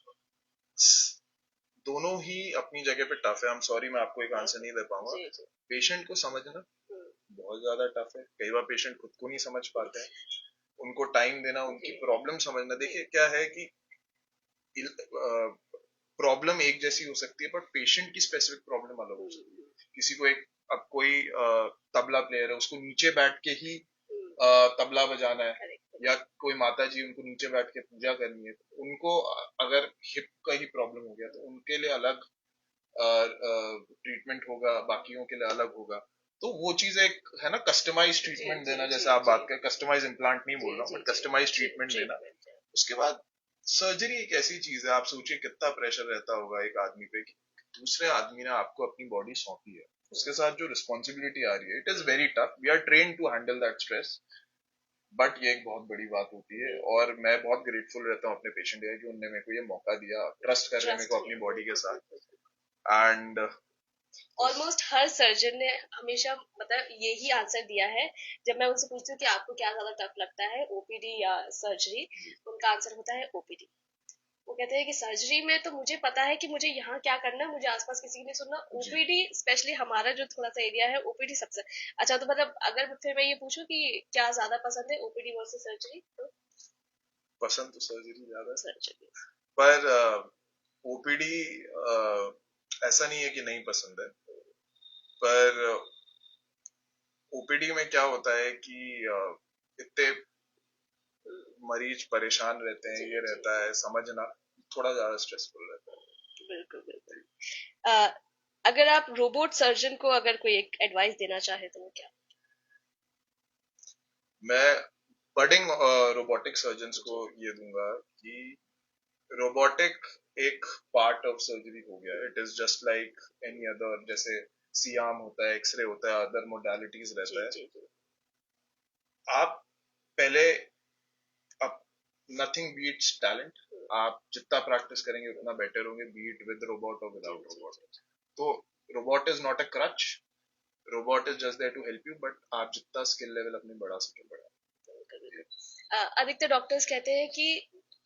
दोनों ही अपनी जगह पे टफ है। I'm सॉरी, मैं आपको एक आंसर नहीं दे पाऊंगा। पेशेंट को समझना बहुत ज्यादा टफ है। कई बार पेशेंट खुद को नहीं समझ पाते हैं, उनको टाइम देना, उनकी प्रॉब्लम समझना। देखिए क्या है कि प्रॉब्लम एक जैसी हो सकती है, पर पेशेंट की स्पेसिफिक प्रॉब्लम अलग हो सकती है। किसी को एक, अब कोई तबला प्लेयर है, उसको नीचे बैठ के ही तबला बजाना है, या कोई माता जी, उनको नीचे बैठ के पूजा करनी है, तो उनको अगर हिप का ही प्रॉब्लम हो गया तो उनके लिए अलग ट्रीटमेंट होगा, बाकियों के लिए अलग होगा। तो वो चीज एक है ना, कस्टमाइज ट्रीटमेंट देना, जैसे आप बात करें, कस्टमाइज इम्प्लांट नहीं बोल रहा हूँ, बट कस्टमाइज ट्रीटमेंट देना। उसके बाद सर्जरी एक ऐसी चीज है, आप सोचिए कितना प्रेशर रहता होगा एक आदमी पे, कि दूसरे आदमी ने आपको अपनी बॉडी सौंपी है, उसके साथ जो रिस्पॉन्सिबिलिटी आ रही है, it is very tough. We are train to handle that stress, but ये एक बहुत बड़ी बात होती है। और मैं बहुत ग्रेटफुल रहता हूँ अपने पेशेंट के, कि उन्होंने मेरे को ये मौका दिया, ट्रस्ट कर रहे हैं मेरे को अपनी बॉडी के साथ। एंड ऑलमोस्ट हर सर्जन ने हमेशा मतलब यही आंसर दिया है, जब मैं उनसे पूछती हूँ कि आपको क्या ज्यादा टफ लगता है, ओपीडी या सर्जरी, उनका आंसर होता है ओपीडी। वो कहते हैं कि सर्जरी में तो मुझे पता है कि मुझे यहाँ क्या करना है, मुझे आसपास किसी की नहीं सुनना। ओपीडी स्पेशली हमारा जो थोड़ा सा एरिया है, ओपीडी सबसे अच्छा। तो मतलब अगर फिर मैं ये पूछूं कि क्या ज्यादा पसंद है, ओपीडी वर्सेस सर्जरी, तो पसंद तो सर्जरी ज्यादा, सर्जरी। पर ओपीडी ऐसा नहीं है कि नहीं पसंद है, पर ओपीडी में क्या होता है कि इतने मरीज परेशान रहते हैं, ये रहता है, समझना थोड़ा ज्यादा स्ट्रेसफुल रहता है। बिल्कुल बिल्कुल। अगर आप रोबोट सर्जन को अगर कोई एक एडवाइस देना चाहे तो वो क्या? मैं बडिंग रोबोटिक सर्जन्स को ये दूंगा कि रोबोटिक एक पार्ट ऑफ सर्जरी हो गया. It is just like any other, जैसे सियाम होता है, एक्सरे होता है, अदर मोडालिटीज रहता है. आप पहले, आप, नथिंग बीट्स टैलेंट. आप जितना प्रैक्टिस करेंगे उतना बेटर होंगे, बीट विद रोबोट और विदाउट रोबोट. तो robot is not a crutch, robot is just there to help you, but आप जितना स्किल लेवल अपनी बढ़ा सके बढ़ा. अधिकतर डॉक्टर्स कहते हैं कि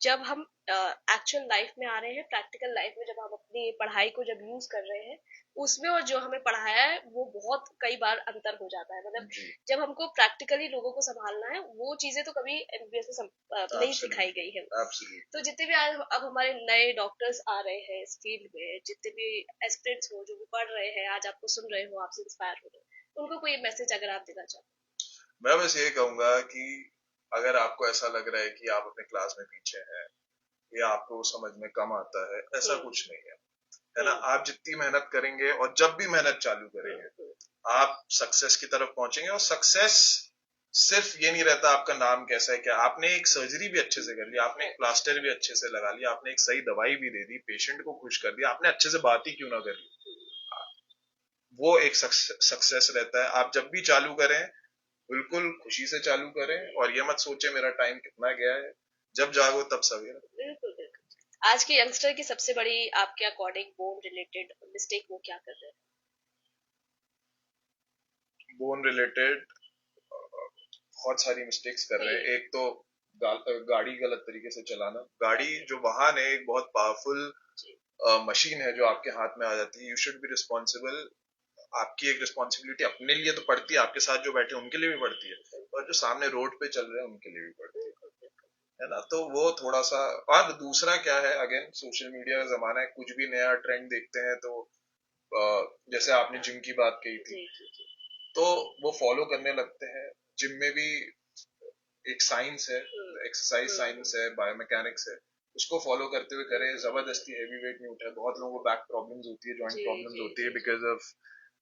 जब हम एक्चुअल लाइफ में आ रहे हैं, प्रैक्टिकल लाइफ में जब हम अपनी पढ़ाई को जब यूज कर रहे हैं, उसमें और जो हमें पढ़ाया है वो बहुत कई बार अंतर हो जाता है. मतलब जी. जब हमको प्रैक्टिकली लोगों को संभालना है, वो चीजें तो कभी एमबीबीएस में नहीं सिखाई गई है. Absolutely. तो जितने भी आज अब हमारे नए डॉक्टर्स आ रहे हैं इस फील्ड में, जितने भी एस्पिरेंट्स हो जो भी पढ़ रहे हैं, आज आपको सुन रहे हो, आपसे इंस्पायर हो रहे हो, उनको कोई मैसेज अगर आप देना चाहते मैं बस ये कहूंगा कि अगर आपको ऐसा लग रहा है कि आप अपने क्लास में पीछे हैं या आपको समझ में कम आता है, ऐसा कुछ नहीं है ना. आप जितनी मेहनत करेंगे और जब भी मेहनत चालू करेंगे, आप सक्सेस की तरफ पहुंचेंगे. और सक्सेस सिर्फ ये नहीं रहता आपका नाम कैसा है, क्या आपने एक सर्जरी भी अच्छे से कर ली, आपने एक प्लास्टर भी अच्छे से लगा लिया, आपने एक सही दवाई भी दे दी, पेशेंट को खुश कर दिया, आपने अच्छे से बात ही क्यों ना कर ली, वो एक सक्सेस रहता है. आप जब भी चालू करें, बिल्कुल खुशी से चालू करें और ये मत सोचे मेरा टाइम कितना गया है. जब जागो तब सवेरा. बिल्कुल बिल्कुल. आज के यंगस्टर की सबसे बड़ी आपके अकॉर्डिंग बोन रिलेटेड मिस्टेक वो क्या कर रहे हैं? बोन रिलेटेड बहुत सारी मिस्टेक्स कर रहे हैं. एक तो गाड़ी गलत तरीके से चलाना. गाड़ी जो वाहन है एक बहुत पावरफुल मशीन है जो आपके हाथ में आ जाती है. You should be responsible. आपकी एक रिस्पॉन्सिबिलिटी अपने लिए तो पड़ती है, आपके साथ जो बैठे उनके लिए भी पड़ती है, और जो सामने रोड पे चल रहे हैं उनके लिए भी पड़ती है ना. तो वो थोड़ा सा. और दूसरा क्या है, अगेन सोशल मीडिया का जमाना है, कुछ भी नया ट्रेंड देखते हैं तो जैसे आपने जिम की बात कही थी, तो वो फॉलो करने लगते हैं. जिम में भी एक साइंस है, एक्सरसाइज साइंस है, बायोमैकेनिक्स है, उसको फॉलो करते हुए करें. जबरदस्ती हैवी वेट नहीं उठाए. बहुत लोगों को बैक प्रॉब्लम्स होती है, जॉइंट प्रॉब्लम्स होती है बिकॉज ऑफ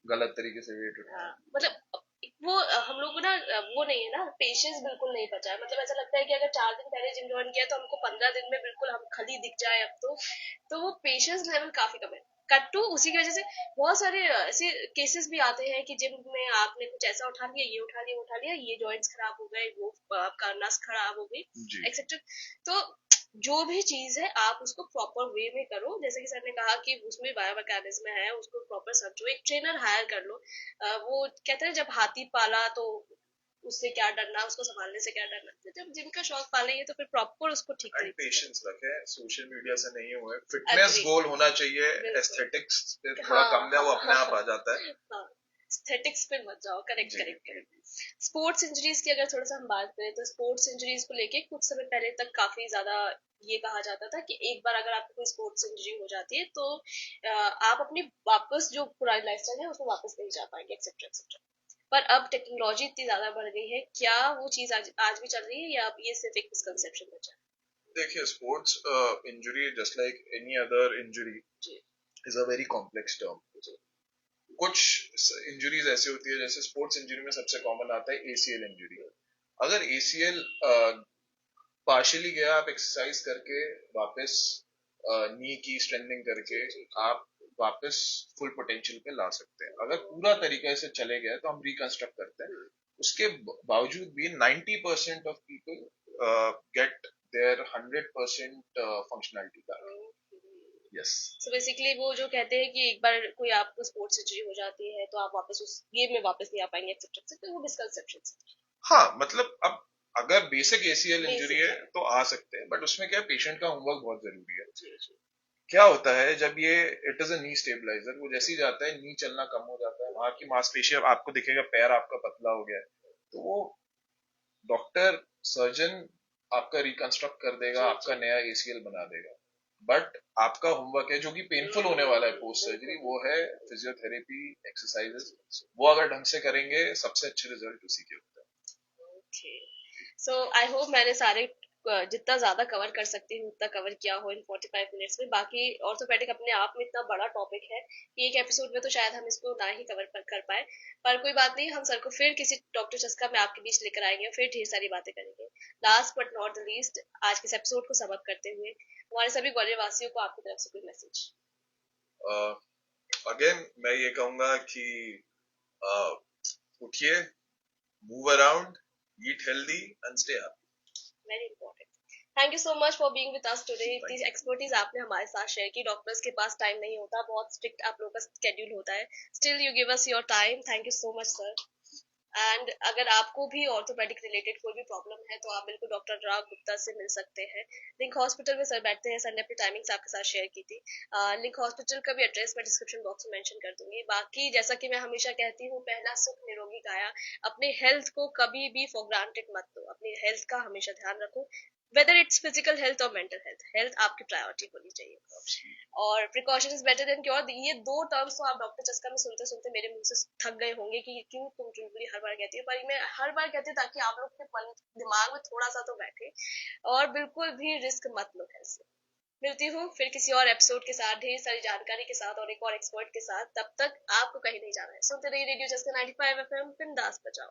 गलत तरीके से वेट उठाना. मतलब वो हम लोग को ना वो नहीं है ना, पेशेंस बिल्कुल नहीं बचा है. मतलब ऐसा लगता है कि अगर 4 दिन पहले जिम ज्वाइन किया तो हमको 15 दिन में बिल्कुल हम खली दिख जाए अब तो वो पेशेंस लेवल काफी कम है. कट टू उसी की वजह से बहुत सारे ऐसे केसेस भी आते हैं कि जिम में आपने कुछ ऐसा उठा लिया, ये उठा लिया, उठा लिया, ये जॉइंट्स खराब हो गए, वो आपका नस खराब हो गई, एक्सेट्रा. तो जो भी चीज है आप उसको प्रॉपर वे में करो. जैसे कि सर ने कहा कि उसमें बायोमैकेनिज्म है, उसको प्रॉपर समझो, एक ट्रेनर हायर कर लो. वो कहते हैं जब हाथी पाला तो उससे क्या डरना, उसको संभालने से क्या डरना. तो जब जिनका शौक पालेंगे तो फिर प्रॉपर उसको ठीक एंड तरीके से पेशेंस रखें. सोशल मीडिया से नहीं हुए. फिटनेस गोल होना चाहिए. एस्थेटिक्स पे थोड़ा कम है, वो अपने आप आ जाता है. एस्थेटिक्स पे मत जाओ. Correct correct correct. Sports injuries की अगर थोड़ा सा हम बात करें तो स्पोर्ट्स इंजरीज को लेके कुछ समय पहले तक काफी ज्यादा ये कहा जाता था कि एक बार अगर आपको कोई स्पोर्ट्स इंजरी हो जाती है तो आप अपनी वापस जो पुरानी लाइफस्टाइल है उसमें वापस नहीं जा पाएंगे, एक्सेट्रा एक्सेट्रा. पर अब टेक्नोलॉजी इतनी ज्यादा बढ़ गई है, क्या वो चीज आज भी चल रही है या अब ये सिर्फ एक मिसकंसेप्शन बचा है? देखिए, sports injury just like any other injury is a very complex term. कुछ इंजरीज ऐसी होती है, जैसे स्पोर्ट्स इंजरी में सबसे कॉमन आता है एसीएल इंजरी. अगर एसीएल पार्शियली गया, आप एक्सरसाइज करके वापस नी की स्ट्रेंथनिंग करके आप वापस फुल पोटेंशियल पे ला सकते हैं. अगर पूरा तरीके से चले गए तो हम रिकंस्ट्रक्ट करते हैं. उसके बावजूद भी 90% of people get their 100% functionality back. Yes. So basically वो जो कहते हैं कि एक बार कोई आपको स्पोर्ट्स इंजरी हो जाती है तो आप वापस उस गेम में वापस नहीं आ पाएंगे, एक्सेप्ट एक्सेप्ट. तो वो मिसकंसेप्शन है. हाँ, मतलब अब अगर बेसिक एसीएल इंजरी है तो आ सकते हैं, बट उसमें क्या, पेशेंट का होमवर्क बहुत जरूरी है. क्या होता है जब ये, it is a knee stabiliser, वो जैसे ही जाता है नी चलना कम हो जाता है, वहां की मांसपेशियां, आपको दिखेगा पैर आपका पतला हो गया है, तो वो डॉक्टर सर्जन आपका रिकंस्ट्रक्ट कर देगा, आपका नया एसीएल बना देगा. बट आपका होमवर्क है जो कि पेनफुल होने वाला है पोस्ट सर्जरी, वो है फिजियोथेरेपी, एक्सरसाइजेस. वो अगर ढंग से करेंगे सबसे अच्छे रिजल्ट उसी के होते हैं. सो आई होप मैंने सारे जितना ज्यादा कवर कर सकती हूँ उतना कवर किया हो इन 45 मिनट्स में। बाकी ऑर्थोपेडिक अपने आप में इतना बड़ा टॉपिक है कि एक एपिसोड में तो शायद हम इसको ना ही कवर कर पाए, पर कोई बात नहीं, हम सर को फिर किसी डॉक्टर चस्का में आपके बीच लेकर आएंगे और फिर ढेर सारी बातें करेंगे। Last but not the least, आज के इस एपिसोड को सम अप करते हुए हमारे सभी ग्वालियर वासियों को आपकी तरफ से कोई मैसेज? अगेन मैं ये कहूंगा कि उठिए, move around, eat healthy and stay happy. Very important. Thank you so much for being with us today. इतनी एक्सपर्टीज आपने हमारे साथ शेयर की। डॉक्टर्स के पास टाइम नहीं होता, बहुत स्ट्रिक्ट आप लोगों का स्केड्यूल होता है, still you give us your time. Thank you so much sir. And अगर आपको भी ऑर्थोपेडिक रिलेटेड कोई भी प्रॉब्लम है तो आप बिल्कुल डॉक्टर अनुराग गुप्ता से मिल सकते हैं। लिंक हॉस्पिटल में सर बैठते हैं। सर ने अपनी टाइमिंग्स आपके साथ शेयर की थी। लिंक हॉस्पिटल का भी एड्रेस मैं डिस्क्रिप्शन बॉक्स में मेंशन कर दूंगी। बाकी जैसा कि मैं हमेशा कहती हूँ, पहला सुख निरोगी काया। अपने हेल्थ को कभी भी फॉर ग्रांटेड मत दो, अपनी हेल्थ का हमेशा ध्यान रखो, वेदर इट्स फिजिकल हेल्थ और मेंटल हेल्थ, हेल्थ आपकी प्रायोरिटी होनी चाहिए। और precaution is better than cure, ये दो टर्म्स तो आप डॉक्टर चस्का में सुनते सुनते मेरे मुंह से थक गए होंगे कि क्यों तुम चुलबुली हर बार कहती हो, पर मैं हर बार कहती हूँ ताकि आप लोग के दिमाग में थोड़ा सा तो बैठे। और बिल्कुल भी रिस्क मत लो हेल्थ से। मिलती हूँ फिर किसी और एपिसोड के साथ, ढेर सारी जानकारी के साथ और एक और एक्सपर्ट के साथ। तब तक आपको कहीं नहीं जाना है, सुनते रहिए रेडियो चस्का 95 FM, बिंदास बजाओ।